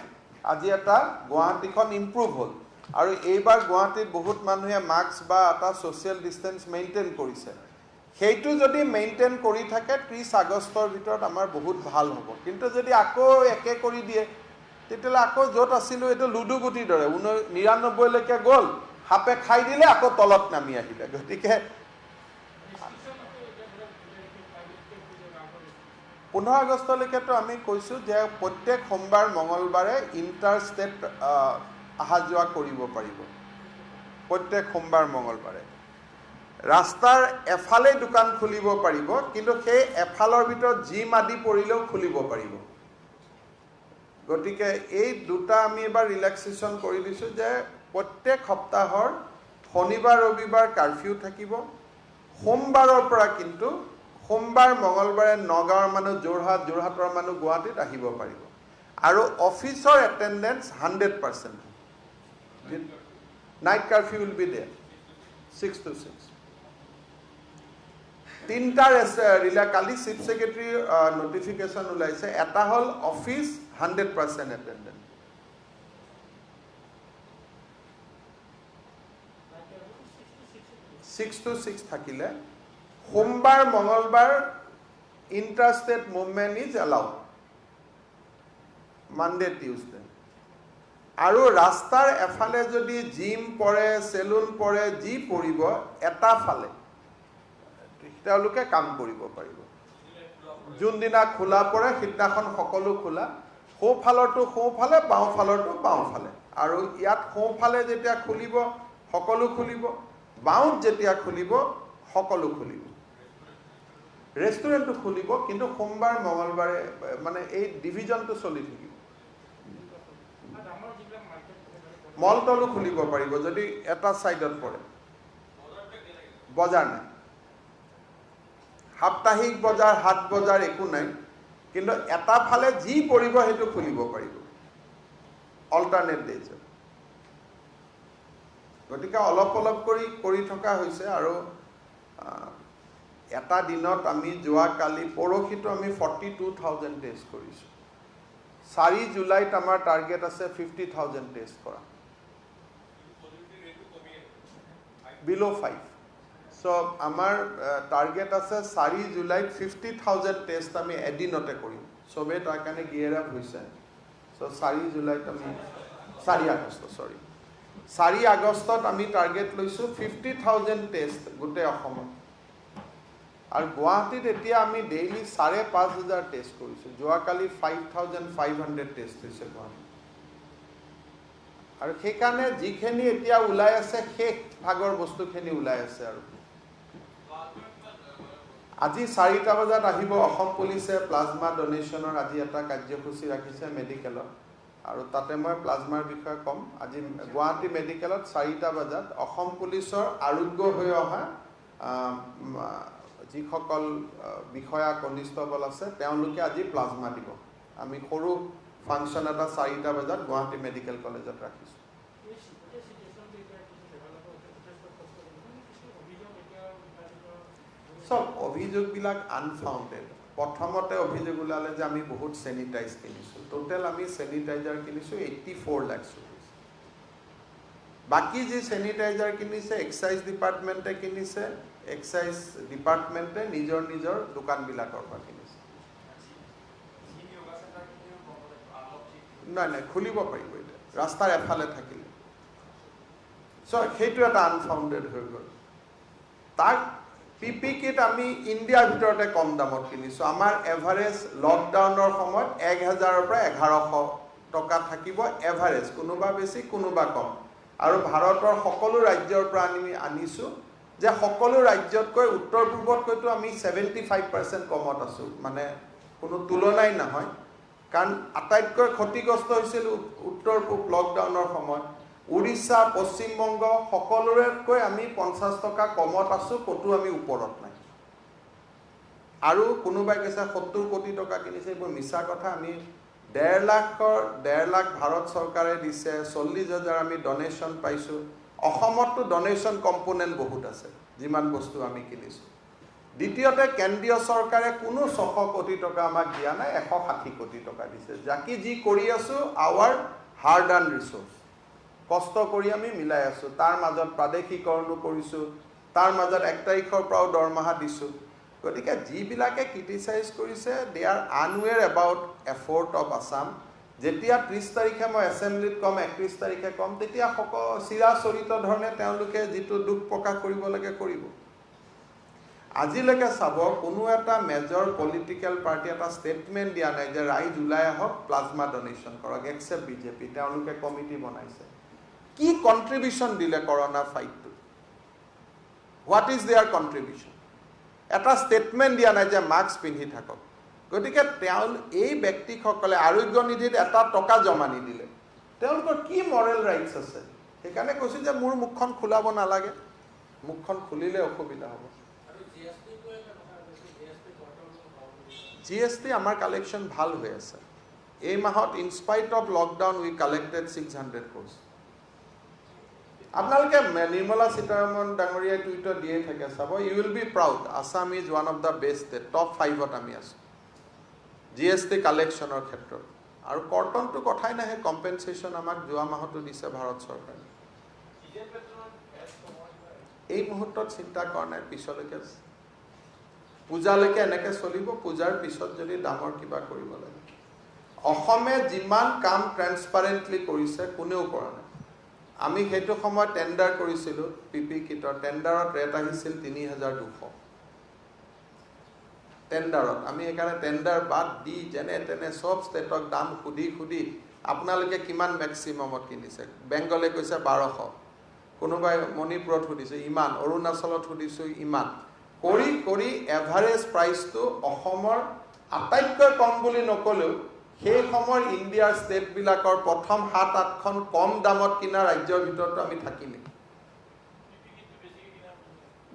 আজি এটা গুৱাহাটীখন ইমপ্ৰুভ হ'ল আৰু এইবাৰ গুৱাহাটীত বহুত মানুহে মাস্ক বা এটা সোশ্যাল ডিসটেন্স মেইনটেইন কৰিছে সেইটো যদি মেইনটেইন কৰি থাকে 30 আগষ্টৰ ভিতৰত আমাৰ বহুত ভাল হ'ব কিন্তু যদি আকৌ একে কৰি দিয়ে তেতিয়ালে আকৌ য'ত আছিল এটো লুডু গুটিৰ দৰে 99 লৈকে গ'ল হাপে খাই দিলে আকৌ তলত নামি আহিলে গতিকে 15 আগষ্টলৈকেতো আমি কৈছো যে প্ৰত্যেক সোমবাৰ মঙ্গলবাৰে ইন্টাৰ ষ্টেট আহা যোৱা কৰিব পাৰিব প্ৰত্যেক সোমবাৰ মঙ্গলবাৰে ৰাস্তাৰ এফালে দোকান খুলিব পাৰিব কিন্তু সেই এফালৰ ভিতৰত জিম আদি পৰিলেও খুলিব পাৰিব গতিকে এই দুটা আমি এবাৰ ৰিলেক্সেশন কৰি দিছো যে প্ৰত্যেক সপ্তাহৰ শনিবাৰ ৰবিবাৰ কাৰফিউ থাকিব সোমবাৰৰ পৰা কিন্তু সোমবাৰ মঙ্গলবাৰে নগাঁৱৰ মানুহ যোৰহাটৰ মানুহ গুৱাহাটীত আহিব পাৰিব আৰু অফিচৰ attendance 100% night curfew will be there 6 to 6 তিনটা কালি চিফ সেক্ৰেটাৰী নোটিফিকেশন ওলাইছে এটা হল অফিস 100% এটেন্ডেন্স 6 to 6 থাকিলে সোমবাৰ মঙ্গলবাৰ interstate movement is allowed. Monday, Tuesday. আৰু ৰাস্তাৰ এফালে যদি জিম পৰে, সেলুন পৰে, যি পৰিব এটা ফালে তেওঁলোকে কাম কৰিব পাৰিব। যোনদিনা খোলা পৰে সিদিনাখন সকলো খোলা, সোঁফালৰটো সোঁফালে, বাওঁফালৰটো বাওঁফালে। আৰু ইয়াত সোঁফালে যেতিয়া খুলিব সকলো খুলিব, বাওঁত যেতিয়া খুলিব সকলো খুলিব। ৰেষ্টুৰেণ্টটো খুলিব, কিন্তু সোমবাৰ মঙলবাৰে মানে এই ডিভিজনটো চলি থাকিব। মলতলো খুলিব পাৰিব যদি এটা সাইডত পৰে। বজাৰ নাই, সাপ্তাহিক বজাৰ, হাট বজাৰ একো নাই, কিন্তু এটা ফালে যি পৰিব সেইটো খুলিব পাৰিব অল্টাৰনেট ডেজত। গতিকে অলপ অলপ কৰি থকা হৈছে। আৰু এটা দিনত আমি যোৱাকালি পৰহিটো আমি 42,000 টেষ্ট কৰিছোঁ। 4 জুলাইত আমাৰ টাৰ্গেট আছে 50,000 টেষ্ট কৰা, below 5. So আমাৰ টাৰ্গেট আছে 4 জুলাইত 50,000 টেষ্ট আমি এদিনতে কৰিম। চবেই তাৰ কাৰণে গিয়াৰ আপ হৈছে। চ' 4 জুলাইত আমি 4 আগষ্টত আমি টাৰ্গেট লৈছোঁ 50,000 টেষ্ট গোটেই অসমত। আৰু গুৱাহাটীত এতিয়া আমি ডেইলি 5,500 টেষ্ট কৰিছোঁ। যোৱাকালি 5,500 টেষ্ট হৈছে গুৱাহাটীত। আৰু সেইকাৰণে যিখিনি এতিয়া ওলাই আছে শেষ ভাগৰ বস্তুখিনি ওলাই আছে। আৰু আজি 4টা বজাত আহিব অসম পুলিচে প্লাজমা ডনেশ্যনৰ আজি এটা কাৰ্যসূচী ৰাখিছে মেডিকেলত, আৰু তাতে মই প্লাজমাৰ বিষয়ে ক'ম। আজি গুৱাহাটী মেডিকেলত 4টা বজাত অসম পুলিচৰ আৰোগ্য হৈ অহা যিসকল বিষয়া কনিষ্টবল আছে তেওঁলোকে আজি প্লাজমা দিব। আমি সৰু ফাংচন এটা 4টা বজাত গুৱাহাটী মেডিকেল কলেজত ৰাখিছোঁ। চব অভিযোগবিলাক আনফাউণ্ডেড। প্ৰথমতে অভিযোগ ওলালে যে আমি বহুত চেনিটাইজ কিনিছোঁ। টোটেল আমি চেনিটাইজাৰ কিনিছোঁ 84 লাখ। বাকী যি চেনিটাইজাৰ কিনিছে এক্সাইজ ডিপাৰ্টমেণ্টে কিনিছে, এক্সাইজ ডিপাৰ্টমেণ্টে নিজৰ নিজৰ দোকানবিলাকৰ পৰা কিনিছে। নাই খুলিব পাৰিব এতিয়া ৰাস্তাৰ এফালে থাকিলে। চ' সেইটো এটা আনফাউণ্ডেড হৈ গ'ল। তাক PPE কিট আমি ইণ্ডিয়াৰ ভিতৰতে কম দামত কিনিছোঁ। আমাৰ এভাৰেজ লকডাউনৰ সময়ত 1,000ৰ পৰা 1,100 টকা থাকিব এভাৰেজ, কোনোবা বেছি কোনোবা কম। আৰু ভাৰতৰ সকলো ৰাজ্যৰ পৰা আমি আনিছোঁ যে সকলো ৰাজ্যতকৈ উত্তৰ পূৰ্বতকৈতো আমি 75% কমত আছোঁ। মানে কোনো তুলনাই নহয়, কাৰণ আটাইতকৈ ক্ষতিগ্ৰস্ত হৈছিল উত্তৰ পূব লকডাউনৰ সময়ত। উৰিষ্যা, পশ্চিমবংগ সকলোৰেতকৈ আমি 50 টকা কমত আছোঁ, ক'তো আমি ওপৰত নাই। আৰু কোনোবাই কৈছে 70 কোটি টকা কিনিছে, এইবোৰ মিছা কথা। আমি 1.5 লাখ ভাৰত চৰকাৰে দিছে, 40,000 আমি ডনেশ্যন পাইছোঁ। অসমততো ডনেশ্যন কম্পোনেণ্ট বহুত আছে যিমান বস্তু আমি কিনিছোঁ। দ্বিতীয়তে কেন্দ্ৰীয় চৰকাৰে কোনো 600 কোটি টকা আমাক দিয়া নাই, 160 কোটি টকা দিছে। যাকি যি কৰি আছোঁ আৱাৰ হাৰ্ড আৰ্ন ৰিচোৰ্চ, কষ্ট কৰি আমি মিলাই আছোঁ। তাৰ মাজত প্ৰাদেশিকৰণো কৰিছোঁ, তাৰ মাজত 1 তাৰিখৰ পৰাও দৰমহা দিছোঁ। গতিকে যিবিলাকে ক্ৰিটিচাইজ কৰিছে they are unaware about effort of Assam. যেতিয়া 30 তাৰিখে মই এছেম্বলিত ক'ম, 31 তাৰিখে ক'ম, তেতিয়া চিৰাচৰিত ধৰণে তেওঁলোকে যিটো দুখ প্ৰকাশ কৰিব লাগে কৰিব। আজিলৈকে চাব কোনো এটা মেজৰ পলিটিকেল পাৰ্টি এটা ষ্টেটমেণ্ট দিয়া নাই যে ৰাইজ ওলাই আহক প্লাজমা ডনেশ্যন কৰক, এক্সেপ্ট বিজেপি। তেওঁলোকে কমিটি বনাইছে। কি কণ্ট্ৰিবিউশ্যন দিলে কৰোণা ফাইটটোত? What is their contribution? এটা ষ্টেটমেণ্ট দিয়া নাই যে মাস্ক পিন্ধি থাকক। গতিকে এই ব্যক্তিসকলে আৰোগ্য নিধিত 1 টকা জমা নিদিলে, তেওঁলোকৰ কি মৰেল ৰাইটছ আছে? সেইকাৰণে কৈছোঁ যে মোৰ মুখখন খোলাব নালাগে, মুখখন খুলিলে অসুবিধা হ'ব। GST আমাৰ কালেকশ্যন ভাল হৈ আছে। এই মাহত in spite of lockdown we collected 600 crores। আপোনালোকে নিৰ্মলা সীতাৰমণ ডাঙৰীয়াই টুইটত দিয়ে থাকে, sir. You will be proud, Assam is one of the best state, top 5ত আমি আছোঁ GST কালেকশ্যনৰ ক্ষেত্ৰত। আৰু কৰ্তনটো কথাই নাহে, কম্পেনচেশ্যন আমাক যোৱা মাহতো দিছে ভাৰত চৰকাৰে। এই মুহূৰ্তত চিন্তা কৰা নাই, পিছলৈকে পূজালৈকে এনেকৈ চলিব পূজাৰ পিছত যদি দামৰ কিবা কৰিব লাগে অসমে যিমান কাম ট্ৰেন্সপাৰেণ্টলি কৰিছে কোনেও কৰা নাই আমি সেইটো সময়ত টেণ্ডাৰ কৰিছিলোঁ পিপি কিটৰ টেণ্ডাৰত ৰেট আহিছিল ৩,২০০ টেণ্ডাৰত আমি সেইকাৰণে টেণ্ডাৰ বাদ দি যেনে তেনে সব ষ্টেটক দাম সুধি আপোনালোকে কিমান মেক্সিমামত কিনিছে বেংগলে কৈছে ১২০০ কোনোবাই মণিপুৰত সুধিছে ইমান অৰুণাচলত সুধিছোঁ ইমান কৰি এভাৰেজ প্ৰাইচটো অসমৰ আটাইতকৈ কম বুলি নকলেও সেই সময়ৰ ইণ্ডিয়াৰ ষ্টেটবিলাকৰ প্ৰথম ৭-৮খন কম দামত কিনা ৰাজ্যৰ ভিতৰত আমি থাকিলে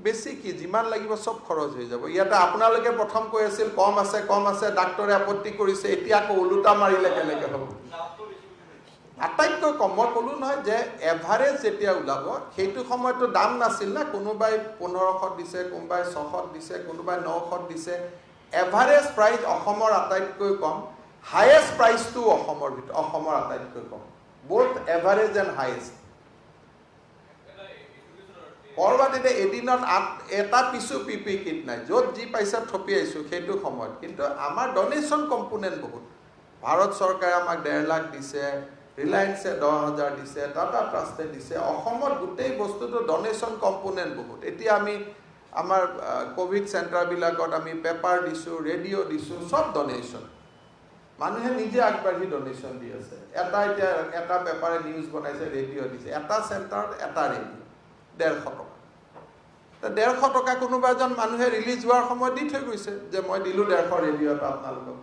বেছি কি যিমান লাগিব সব খৰচ হৈ যাব ইয়াতে আপোনালোকে প্ৰথম কৈ আছিল কম আছে ডাক্তৰে আপত্তি কৰিছে এতিয়া আকৌ ওলোটা মাৰিলে কেনেকৈ হ'ব আটাইতকৈ কম মই ক'লো নহয় যে এভাৰেজ যেতিয়া ওলাব সেইটো সময়তো দাম নাছিল না কোনোবাই ১৫০০ দিছে কোনোবাই ৬০০ দিছে কোনোবাই ৯০০ দিছে এভাৰেজ প্ৰাইচ অসমৰ আটাইতকৈ কম হাইয়েষ্ট প্ৰাইচটো অসমৰ আটাইতকৈ কম বোথ এভাৰেজ এণ্ড হাইয়েষ্ট কৰবাত এতিয়া এদিনত এটা পিছু পিপি কিট নাই য'ত যি পাইছে থপি আহিছোঁ সেইটো সময়ত কিন্তু আমাৰ ডনেশ্যন কম্পোনেণ্ট বহুত ভাৰত চৰকাৰে আমাক ১.৫ লাখ দিছে ৰিলায়েন্সে ১০,০০০ দিছে টাটা ট্ৰাষ্টে দিছে অসমত গোটেই বস্তুটো ডনেশ্যন কম্পোনেণ্ট বহুত এতিয়া আমি আমাৰ কোভিড চেণ্টাৰবিলাকত আমি পেপাৰ দিছোঁ ৰেডিঅ' দিছোঁ সব ডনেশ্যন মানুহে নিজে আগবাঢ়ি ডনেশ্যন দি আছে এটা পেপাৰে নিউজ বনাইছে ৰেডিঅ' দিছে এটা চেণ্টাৰত এটা ৰেডিঅ' ১৫০ টকা কোনোবা এজন মানুহে ৰিলিজ হোৱাৰ সময়ত দি থৈ গৈছে যে মই দিলোঁ ১৫০ ৰেডিঅ' এটা আপোনালোকক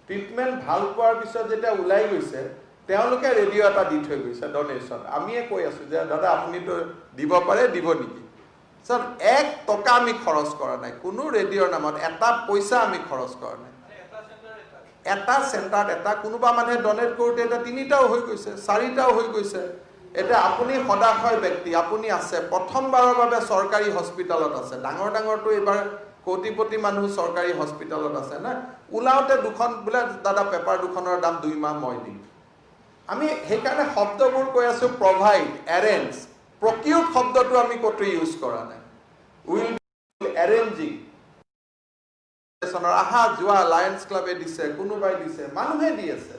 ট্ৰিটমেণ্ট ভাল পোৱাৰ পিছত যেতিয়া ওলাই গৈছে তেওঁলোকে ৰেডিঅ' এটা দি থৈ গৈছে ডনেশ্যন আমিয়ে কৈ আছোঁ যে দাদা আপুনিতো দিব পাৰে দিব নেকি ছাৰ ১ টকা আমি খৰচ কৰা নাই কোনো ৰেডিঅ'ৰ নামত এটা পইচা আমি খৰচ কৰা নাই এটা চেণ্টাৰত এটা কোনোবা মানুহে ডনেট কৰোঁতে এতিয়া ৩টাও হৈ গৈছে ৪টাও হৈ গৈছে এতিয়া আপুনি সদাশয় ব্যক্তি আপুনি আছে প্ৰথমবাৰৰ বাবে চৰকাৰী হস্পিটেলত আছে ডাঙৰটো এইবাৰ কোটিপতি মানুহ চৰকাৰী হস্পিটেলত আছে না ওলাওঁতে দুখন বোলে দাদা পেপাৰ দুখনৰ দাম ২ মাহ মই দিম আমি সেইকাৰণে শব্দবোৰ কৈ আছোঁ প্ৰভাইড এৰেঞ্জ প্ৰকিউট শব্দটো আমি ক'তো ইউজ কৰা নাই উইল এৰেঞ্জিং আহা যোৱা লায়ন্স ক্লাবে দিছে কোনোবাই দিছে মানুহে দি আছে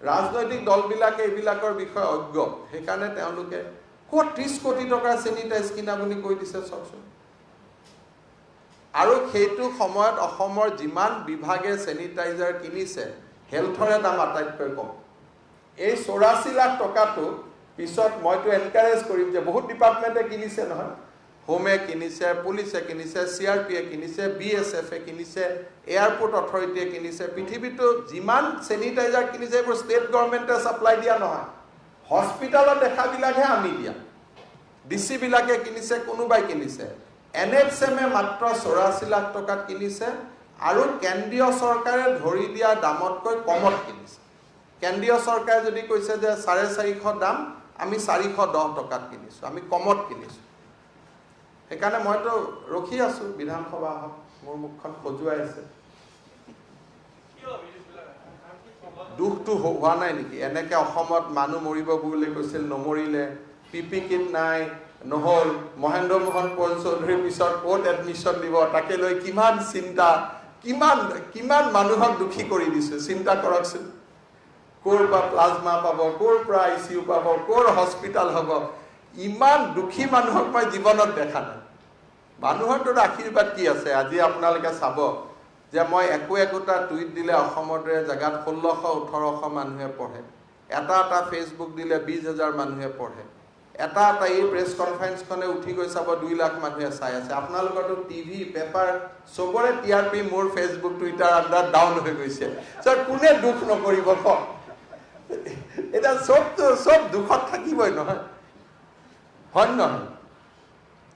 ৰাজনৈতিক দলবিলাকে এইবিলাকৰ বিষয়ে অজ্ঞ সেইকাৰণে তেওঁলোকে ক'ত ৩০ কোটি টকাৰ চেনিটাইজ কিনা বুলি কৈ দিছে চাওকচোন আৰু সেইটো সময়ত অসমৰ যিমান বিভাগে চেনিটাইজাৰ কিনিছে হেল্থৰে দাম আটাইতকৈ কম এই ৮৪ লাখ টকাটো পিছত মইতো এনকাৰেজ কৰিম যে বহুত ডিপাৰ্টমেণ্টে কিনিছে নহয় হোমে কিনিছে পুলিচে কিনিছে CRPয়ে কিনিছে BSFে কিনিছে এয়াৰপোৰ্ট অথৰিটিয়ে কিনিছে পৃথিৱীতো যিমান চেনিটাইজাৰ কিনিছে এইবোৰ ষ্টেট গভৰ্ণমেণ্টে ছাপ্লাই দিয়া নহয় হস্পিটেলত দেখাবিলাকহে আমি দিয়া ডিচিবিলাকে কিনিছে কোনোবাই কিনিছে NHMে মাত্ৰ ৮৪ লাখ টকাত কিনিছে আৰু কেন্দ্ৰীয় চৰকাৰে ধৰি দিয়া দামতকৈ কমত কিনিছে কেন্দ্ৰীয় চৰকাৰে যদি কৈছে যে ৪৫০ দাম আমি ৪১০ টকাত কিনিছোঁ আমি কমত কিনিছোঁ সেইকাৰণে মইতো ৰখি আছোঁ বিধানসভা হওক মোৰ মুখখন খজুৱাই আছে দুখটো হোৱা নাই নেকি এনেকৈ অসমত মানুহ মৰিব বুলি কৈছিল নমৰিলে পিপি কিট নাই নহ'ল মহেন্দ্ৰ মোহন চৌধুৰীৰ পিছত ক'ত এডমিশ্যন দিব তাকে লৈ কিমান চিন্তা কিমান মানুহক দুখী কৰি দিছোঁ চিন্তা কৰকচোন ক'ৰ পৰা প্লাজমা পাব ক'ৰ পৰা ICU পাব ক'ৰ হস্পিটেল হ'ব ইমান দুখী মানুহক মই জীৱনত দেখা নাই মানুহৰতো আশীৰ্বাদ কি আছে আজি আপোনালোকে চাব যে মই একোটা টুইট দিলে অসমৰ দৰে জেগাত ১৬০০-১৮০০ মানুহে পঢ়ে এটা ফেচবুক দিলে ২০,০০০ মানুহে পঢ়ে এটা এই প্ৰেছ কনফাৰেন্সখনে উঠি গৈ চাব ২ লাখ মানুহে চাই আছে আপোনালোকৰতো টিভি পেপাৰ চবৰে TRP মোৰ ফেচবুক টুইটাৰ আণ্ডাৰ ডাউন হৈ গৈছে ছাৰ কোনে দুখ নকৰিব কওক এটা সব দুখত থাকিবই নহয় হয় নহয়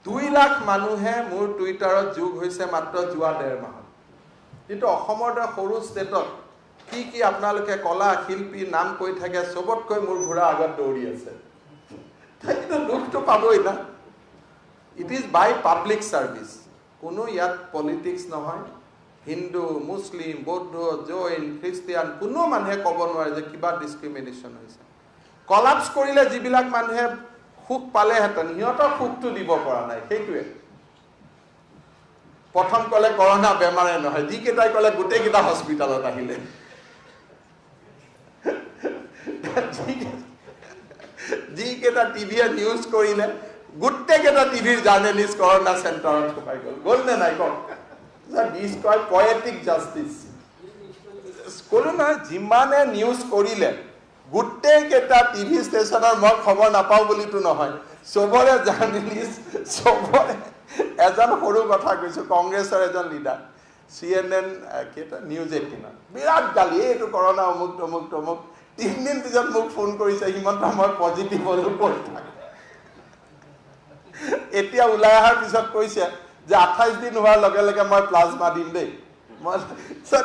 ২ লাখ মানুহে মোৰ টুইটাৰত যোগ হৈছে মাত্ৰ যোৱা ১.৫ মাহত কিন্তু অসমৰ দৰে সৰু ষ্টেটত কি আপোনালোকে কলা শিল্পী নাম কৈ থাকে চবতকৈ মোৰ ঘোঁৰা আগত দৌৰি আছে কিন্তু দুখটো পাবই না it is by public service কোনো ইয়াত পলিটিক্স নহয় হিন্দু মুছলিম বৌদ্ধ জৈন খ্ৰীষ্টিয়ান কোনো মানুহে ক'ব নোৱাৰে যে কিবা ডিছক্ৰিমিনেশ্যন হৈছে কলাপছ কৰিলে যিবিলাক মানুহে সুখ পালেহেঁতেন সিহঁতৰ সুখটো দিব পৰা নাই সেইটোৱে প্ৰথম ক'লে কৰোণা বেমাৰে নহয়, যিকেইটাই ক'লে গোটেইকেইটা হস্পিটেলত আহিলে। যিকেইটা টিভিয়ে নিউজ কৰিলে গোটেইকেইটা টিভিৰ জাৰ্নেলিষ্ট কৰোণা চেণ্টাৰত সোমাই গ'ল নে নাই কওক? দিছ কয় পয়েটিক জাষ্টিচ। ক'লো নহয়, যিমানে নিউজ কৰিলে গোটেইকেইটা টিভি ষ্টেচনৰ মই খবৰ নাপাওঁ বুলিতো নহয়, চবৰে জাৰ্নেলিষ্ট, চবৰে এজন সৰু কথা কৈছোঁ, কংগ্ৰেছৰ এজন লিডাৰ CNN নিউজ 18 বিৰাট গালি, এইটো কৰোণা অমুক তমুক তমুক। 3 দিন পিছত মোক ফোন কৰিছে, হিমন্ত মই পজিটিভ হ'লো কৰি থাকে। এতিয়া ওলাই অহাৰ পিছত কৈছে যে 28 দিন হোৱাৰ লগে লগে মই প্লাজমা দিম দেই। মই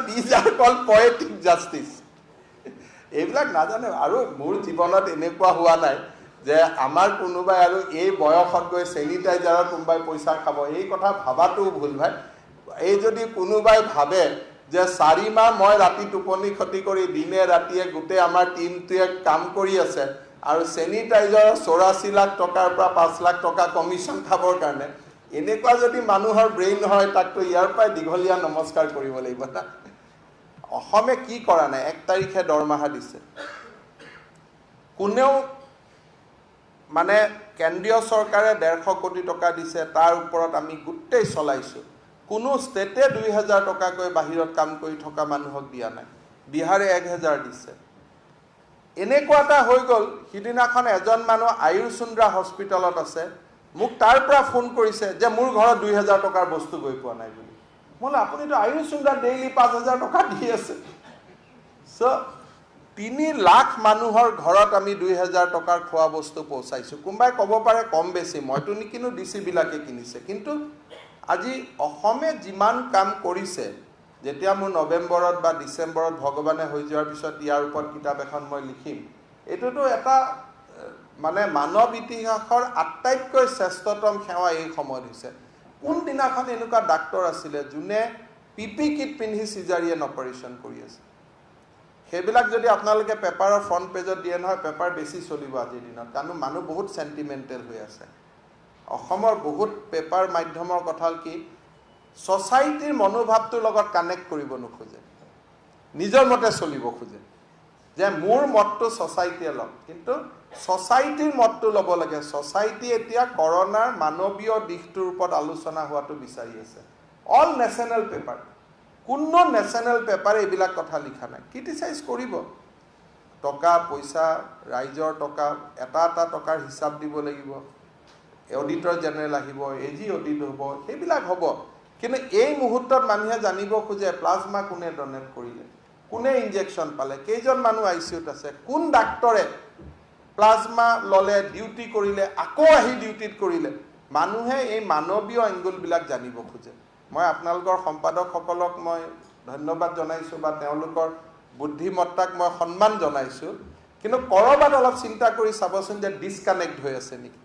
these are call poetic justice. এইবিলাক নাজানে। আৰু মোৰ জীৱনত এনেকুৱা হোৱা নাই যে আমাৰ কোনোবাই আৰু এই বয়সত গৈ চেনিটাইজাৰৰ কোনোবাই পইচা খাব, এই কথা ভাবাটো ভুল ভাই। এই যদি কোনোবাই ভাবে যে 4 মাহ মই ৰাতি টোপনি ক্ষতি কৰি দিনে ৰাতিয়ে গোটেই আমাৰ টিমটোৱে কাম কৰি আছে আৰু চেনিটাইজাৰৰ 84 লাখ টকাৰ পৰা 5 লাখ টকা কমিশ্যন খাবৰ কাৰণে, এনেকুৱা যদি মানুহৰ ব্ৰেইন হয়, তাকতো ইয়াৰ পৰাই দীঘলীয়া নমস্কাৰ কৰিব লাগিব না। অসমে কি কৰা নাই? 1 তাৰিখে দৰমহা দিছে। কোনেও মানে কেন্দ্ৰীয় চৰকাৰে 150 কোটি টকা দিছে, তাৰ ওপৰত আমি গোটেই চলাইছোঁ। কোনো ষ্টেটে 2000 টকাকৈ বাহিৰত কাম কৰি থকা মানুহক দিয়া নাই। বিহাৰে 1000 দিছে। এনেকুৱা এটা হৈ গ'ল, সিদিনাখন এজন মানুহ আয়ুৰচুন্দ্ৰা হস্পিটেলত আছে, মোক তাৰ পৰা ফোন কৰিছে যে মোৰ ঘৰত 2000 টকাৰ বস্তু গৈ পোৱা নাই বুলি। মই আপুনিতো আয়ুৰচুন্দ্ৰা ডেইলি 5000 টকা দি আছে। চ' 3 লাখ মানুহৰ ঘৰত আমি 2000 টকাৰ খোৱা বস্তু পৌঁছাইছোঁ। কোনোবাই ক'ব পাৰে কম বেছি, মইতো নিকিনো, DC বিলাকে কিনিছে। কিন্তু আজি অসমে যিমান কাম কৰিছে, যেতিয়া মোৰ নৱেম্বৰত বা ডিচেম্বৰত ভগৱানে হৈ যোৱাৰ পিছত ইয়াৰ ওপৰত কিতাপ এখন মই লিখিম, এইটোতো এটা মানে মানৱ ইতিহাসৰ আটাইতকৈ শ্ৰেষ্ঠতম সেৱা এই সময়ত হৈছে। কোনদিনাখন এনেকুৱা ডাক্তৰ আছিলে যোনে PPE কিট পিন্ধি চিজাৰিয়েন অপাৰেশ্যন কৰি আছে? সেইবিলাক যদি আপোনালোকে পেপাৰৰ ফ্ৰণ্ট পেজত দিয়ে নহয়, পেপাৰ বেছি চলিব আজিৰ দিনত, কাৰণ মানুহ বহুত চেণ্টিমেণ্টেল হৈ আছে। অসমৰ বহুত পেপাৰ মাধ্যমৰ কথা কি, ছ'চাইটিৰ মনোভাৱটোৰ লগত কানেক্ট কৰিব নোখোজে, নিজৰ মতে চলিব খোজে, যে মোৰ মতটো ছ'চাইটিয়ে লওক। কিন্তু ছ'চাইটিৰ মতটো ল'ব লাগে। ছ'চাইটি এতিয়া কৰোণাৰ মানৱীয় দিশটোৰ ওপৰত আলোচনা হোৱাটো বিচাৰি আছে। অল নেশ্যনেল পেপাৰ, কোনো নেশ্যনেল পেপাৰে এইবিলাক কথা লিখা নাই। ক্ৰিটিচাইজ কৰিব, টকা পইচা, ৰাইজৰ টকা, এটা এটা টকাৰ হিচাপ দিব লাগিব, অডিটৰ জেনেৰেল আহিব, AG অডিট হ'ব, সেইবিলাক হ'ব। কিন্তু এই মুহূৰ্তত মানুহে জানিব খোজে প্লাজমা কোনে ডনেট কৰিলে, কোনে ইনজেকশ্যন পালে, কেইজন মানুহ ICUত আছে, কোন ডাক্তৰে প্লাজমা ল'লে, ডিউটি কৰিলে, আকৌ আহি ডিউটিত কৰিলে। মানুহে এই মানৱীয় এংগলবিলাক জানিব খোজে। মই আপোনালোকৰ সম্পাদকসকলক মই ধন্যবাদ জনাইছোঁ বা তেওঁলোকৰ বুদ্ধিমত্তাক মই সন্মান জনাইছোঁ। কিন্তু ক'ৰবাত অলপ চিন্তা কৰি চাবচোন যে ডিছকানেক্ট হৈ আছে নেকি।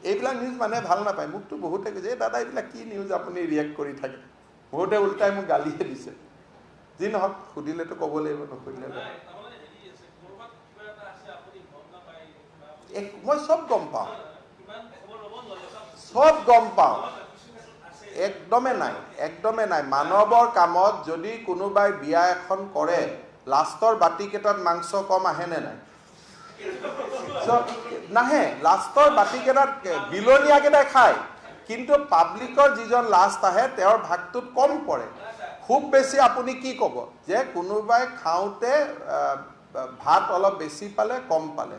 এইবিলাক নিউজ মানুহে ভাল নাপায়। মোকতো বহুতে কৈছে, এই দাদা এইবিলাক কি নিউজ আপুনি ৰিয়েক্ট কৰি থাকে। বহুতে উল্টাই মোক গালিহে দিছে। যি নহওক, সুধিলেতো ক'ব লাগিব, নুসুধিলে মই চব গম পাওঁ, চব গম পাওঁ। একদমেই নাই, একদমেই নাই। মানৱৰ কামত যদি কোনোবাই বিয়া এখন কৰে, লাষ্টৰ বাতিকেইটাত মাংস কম আহেনে নাই? নাহে। লাষ্টৰ বাতিকেইটাত বিলনীয়াকেইটাই খায়, কিন্তু পাব্লিকৰ যিজন লাষ্ট আহে তেওঁৰ ভাগটোত কম পৰে। খুব বেছি আপুনি কি ক'ব যে কোনোবাই খাওঁতে ভাত অলপ বেছি পালে, কম পালে,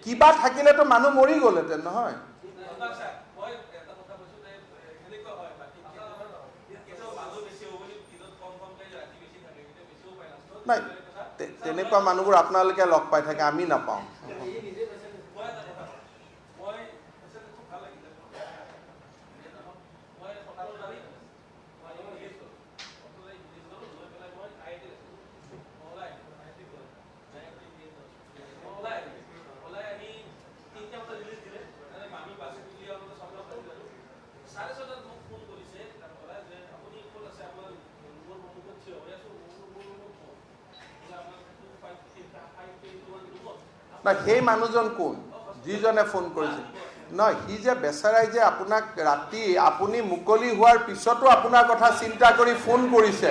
কিবা থাকিলেতো মানুহ মৰি গ'লহেঁতেন নহয়। নাই, তেনেকুৱা মানুহবোৰ আপোনালোকে লগ পাই থাকে, আমি নাপাওঁ। না, সেই মানুহজন কোন যিজনে ফোন কৰিছিল? নহয়, সি যে বেচেৰাই যে আপোনাক ৰাতি আপুনি মুকলি হোৱাৰ পিছতো আপোনাৰ কথা চিন্তা কৰি ফোন কৰিছে,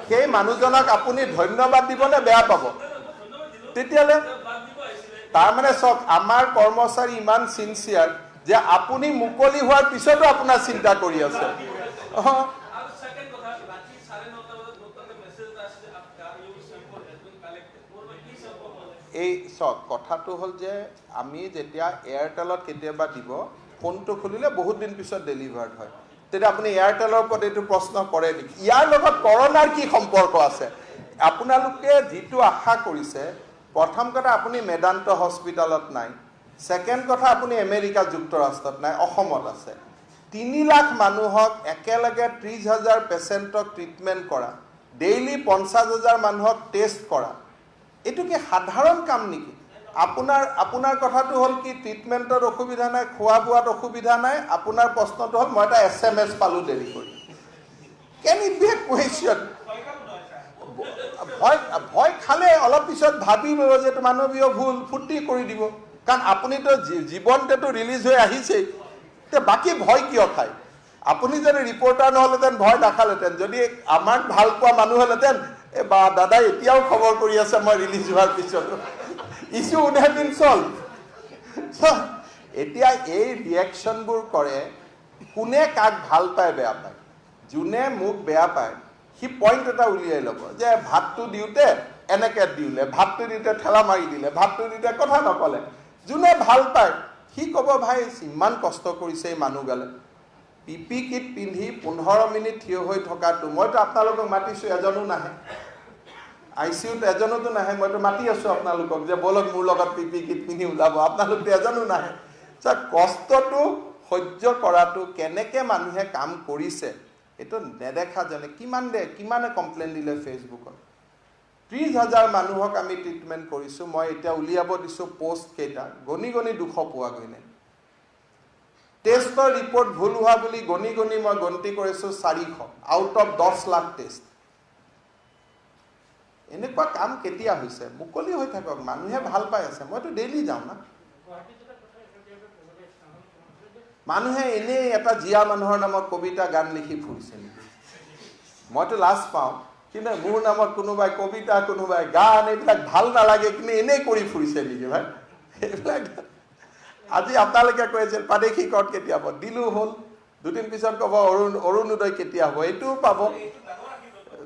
সেই মানুহজনক আপুনি ধন্যবাদ দিবনে বেয়া পাব? তেতিয়াহ'লে তাৰমানে চাওক, আমাৰ কৰ্মচাৰী ইমান চিনচিয়াৰ যে আপুনি মুকলি হোৱাৰ পিছতো আপোনাৰ চিন্তা কৰি আছে। এই চাওক, কথাটো হ'ল যে আমি যেতিয়া এয়াৰটেলত কেতিয়াবা দিব, ফোনটো খুলিলে বহুত দিন পিছত ডেলিভাৰ্ড হয়, তেতিয়া আপুনি এয়াৰটেলৰ ওপৰত এইটো প্ৰশ্ন কৰে নেকি? ইয়াৰ লগত কৰোণাৰ কি সম্পৰ্ক আছে? আপোনালোকে যিটো আশা কৰিছে, প্ৰথম কথা আপুনি মেদান্ত হস্পিটেলত নাই, ছেকেণ্ড কথা আপুনি আমেৰিকা যুক্তৰাষ্ট্ৰত নাই, অসমত আছে। 3 লাখ মানুহক একেলগে 30,000 পেচেণ্টক ট্ৰিটমেণ্ট কৰা, ডেইলি 50,000 মানুহক টেষ্ট কৰা, এইটো কি সাধাৰণ কাম নেকি? আপোনাৰ কথাটো হ'ল কি, ট্ৰিটমেণ্টত অসুবিধা নাই, খোৱা বোৱাত অসুবিধা নাই, আপোনাৰ প্ৰশ্নটো হ'ল মই এটা SMS পালোঁ দেৰি কৰি। কেন ইট বি এ কুৱেশ্যন? ভয় খালে অলপ পিছত ভাবিব যে এইটো মানৱীয় ভুল, ফূৰ্তি কৰি দিব, কাৰণ আপুনিতো জীৱনটোতো ৰিলিজ হৈ আহিছেই, তে বাকী ভয় কিয় খায়? আপুনি যদি ৰিপৰ্টাৰ নহ'লেহেঁতেন ভয় নাখালেহেঁতেন, যদি আমাক ভাল পোৱা মানুহ হ'লেহেঁতেন, বা দাদাই এতিয়াও খবৰ কৰি আছে মই ৰিলিজ হোৱাৰ পিছতো, issue would have been solve. এতিয়া এই ৰিয়েকশ্যনবোৰ কৰে, কোনে কাক ভাল পায় বেয়া পায়? যোনে মোক বেয়া পায় সি পইণ্ট এটা উলিয়াই ল'ব যে ভাতটো দিওঁতে এনেকৈ দিলে, ভাতটো দিওঁতে ঠেলা মাৰি দিলে, ভাতটো দিওঁতে কথা নক'লে। যোনে ভাল পায় সি ক'ব ভাই ইমান কষ্ট কৰিছে এই মানুহগালে, PPE কিট পিন্ধি 15 মিনিট থিয় হৈ থকাটো, মইতো আপোনালোকক মাতিছোঁ, এজনো নাহে, ICUত এজনোতো নাহে, মইতো মাতি আছোঁ আপোনালোকক যে বলক মোৰ লগত PPE কিট পিন্ধি ওলাব, আপোনালোকতো এজনো নাহে। কষ্টটো সহ্য কৰাটো কেনেকৈ মানুহে কাম কৰিছে এইটো নেদেখা জানে। কিমানে কমপ্লেইন দিলে ফেচবুকত, 30,000 মানুহক আমি ট্ৰিটমেণ্ট কৰিছোঁ, মই এতিয়া উলিয়াব দিছোঁ পোষ্ট কেইটা, গণি 200 পোৱাগৈ নাই। টেষ্টৰ ৰিপৰ্ট ভুল হোৱা বুলি গণি মই গন্তি কৰিছোঁ 400 আউট অফ 10 লাখ টেষ্ট। এনেকুৱা কাম কেতিয়া হৈছে? মুকলি হৈ থাকক, মানুহে ভাল পাই আছে, মইতো ডেইলি যাওঁ না। মানুহে এনেই এটা জীয়া মানুহৰ নামত কবিতা গান লিখি ফুৰিছে নেকি? মইতো লাজ পাওঁ, কিন্তু মোৰ নামত কোনোবাই কবিতা, কোনোবাই গান, এইবিলাক ভাল নালাগে, কিন্তু এনেই কৰি ফুৰিছে নেকি ভাই? এইবিলাক আজি আপোনালোকে কৈ আছিল পাদেশী কট কেতিয়া হ'ব, দিলো হ'ল, 2 দিন পিছত ক'ব অৰুণোদয় কেতিয়া হ'ব, এইটোও পাব।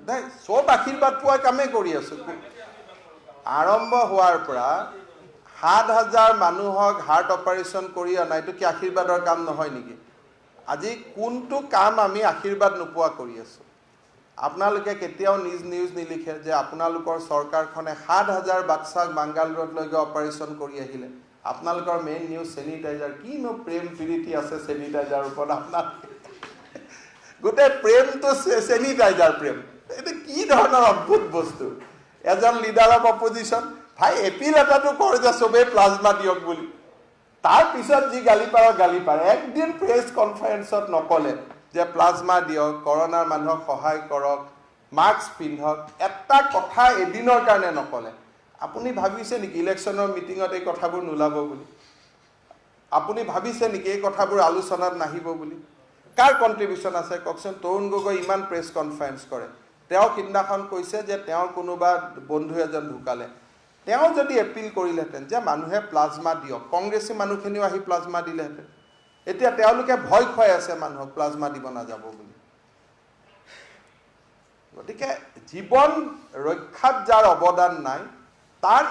নাই, চব আশীৰ্বাদ পোৱা কামেই কৰি আছোঁ। আৰম্ভ হোৱাৰ পৰা 7,000 মানুহক হাৰ্ট অপাৰেশ্যন কৰি অনা, এইটো কি আশীৰ্বাদৰ কাম নহয় নেকি? আজি কোনটো কাম আমি আশীৰ্বাদ নোপোৱা কৰি আছোঁ? আপোনালোকে কেতিয়াও নিউজ নিলিখে যে আপোনালোকৰ চৰকাৰখনে 7,000 বাচ্চাক বাংগালুৰুলৈকে অপাৰেশ্যন কৰি আহিলে। আপোনালোকৰ মেইন নিউজ চেনিটাইজাৰ, কিনো প্ৰেম প্ৰীতি আছে চেনিটাইজাৰৰ ওপৰত? আপোনালোকে গোটেই প্ৰেমটো চেনিটাইজাৰ প্ৰেম, এইটো কি ধৰণৰ অদ্ভুত বস্তু? এজন লিডাৰ অফ অপজিশ্যন, ভাই এপিল এটাটো কৰ যে চবেই প্লাজমা দিয়ক বুলি, তাৰপিছত যি গালি পাৰে, একদিন প্ৰেছ কনফাৰেন্সত নক'লে যে প্লাজমা দিয়ক, কৰোণাৰ মানুহক সহায় কৰক, মাস্ক পিন্ধক, এটা কথা এদিনৰ কাৰণে নক'লে। আপুনি ভাবিছে নেকি ইলেকশ্যনৰ মিটিঙত এই কথাবোৰ নোলাব বুলি? আপুনি ভাবিছে নেকি এই কথাবোৰ আলোচনাত নাহিব বুলি? কাৰ কণ্ট্ৰিবিউশ্যন আছে কওকচোন? তৰুণ গগৈ ইমান প্ৰেছ কনফাৰেন্স কৰে, তেওঁ সিদিনাখন কৈছে যে তেওঁৰ কোনোবা বন্ধু এজন ঢুকালে, তেওঁ যদি এপিল কৰিলেহেঁতেন যে মানুহে প্লাজমা দিয়ক, কংগ্ৰেছী মানুহখিনিও আহি প্লাজমা দিলেহেঁতেন। এতিয়া তেওঁলোকে ভয় খুৱাই আছে মানুহক প্লাজমা দিব নাযাব বুলি। গতিকে জীৱন ৰক্ষাত যাৰ অৱদান নাই তাৰ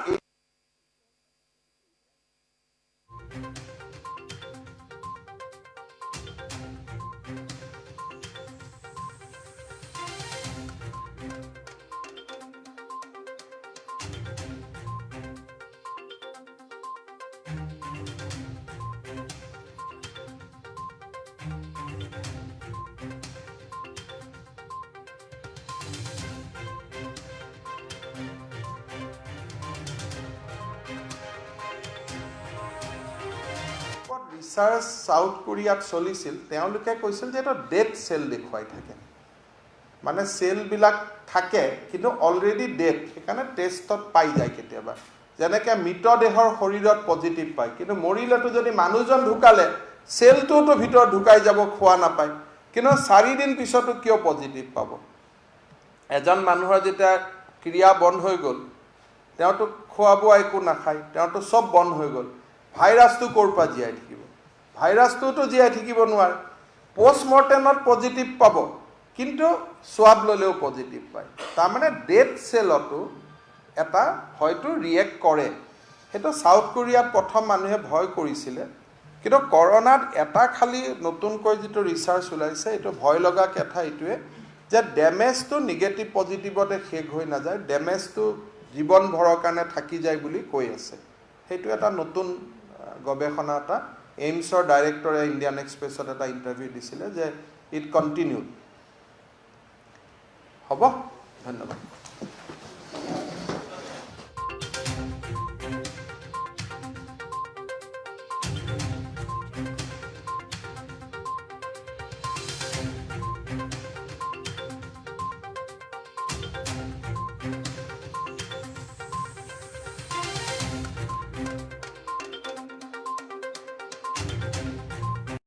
ৰিচাৰ্চ সাউথ কোৰিয়াত চলিছিল, তেওঁলোকে কৈছিল যে এটা ডেড চেল দেখুৱাই থাকে, মানে চেলবিলাক থাকে কিন্তু অলৰেডি ডেড, সেইকাৰণে টেষ্টত পাই যায় কেতিয়াবা যেনেকৈ মৃতদেহৰ শৰীৰত পজিটিভ পায়, কিন্তু মৰিলেতো যদি মানুহজন ঢুকালে চেলটোতো ভিতৰত ঢুকাই যাব, খোৱা নাপায়, কিন্তু 4 দিন পিছতো কিয় পজিটিভ পাব? এজন মানুহৰ যেতিয়া ক্ৰিয়া বন্ধ হৈ গ'ল, তেওঁতো খোৱা বোৱা একো নাখায়, তেওঁতো চব বন্ধ হৈ গ'ল, ভাইৰাছটো ক'ৰ পৰা জীয়াই থাকিব? ভাইৰাছটোতো জীয়াই থাকিব নোৱাৰে। পোষ্টমৰ্টেমত পজিটিভ পাব, কিন্তু সোৱাব ল'লেও পজিটিভ পায়। তাৰমানে ডেড চেলতো এটা হয়তো ৰিয়েক্ট কৰে। সেইটো সাউথ কোৰিয়াত প্ৰথম মানুহে ভয় কৰিছিলে, কিন্তু কৰোনাত এটা খালি নতুনকৈ যিটো ৰিচাৰ্চ ওলাইছে, এইটো ভয় লগা কথা এইটোৱে যে ডেমেজটো নিগেটিভ পজিটিভতে শেষ হৈ নাযায়, ডেমেজটো জীৱনভৰৰ কাৰণে থাকি যায় বুলি কৈ আছে। সেইটো এটা নতুন গৱেষণা এটা এইমছৰ ডাইৰেক্টৰে ইণ্ডিয়ান এক্সপ্ৰেছত এটা ইণ্টাৰভিউ দিছিলে যে ইট কণ্টিনিউড। হ'ব, ধন্যবাদ।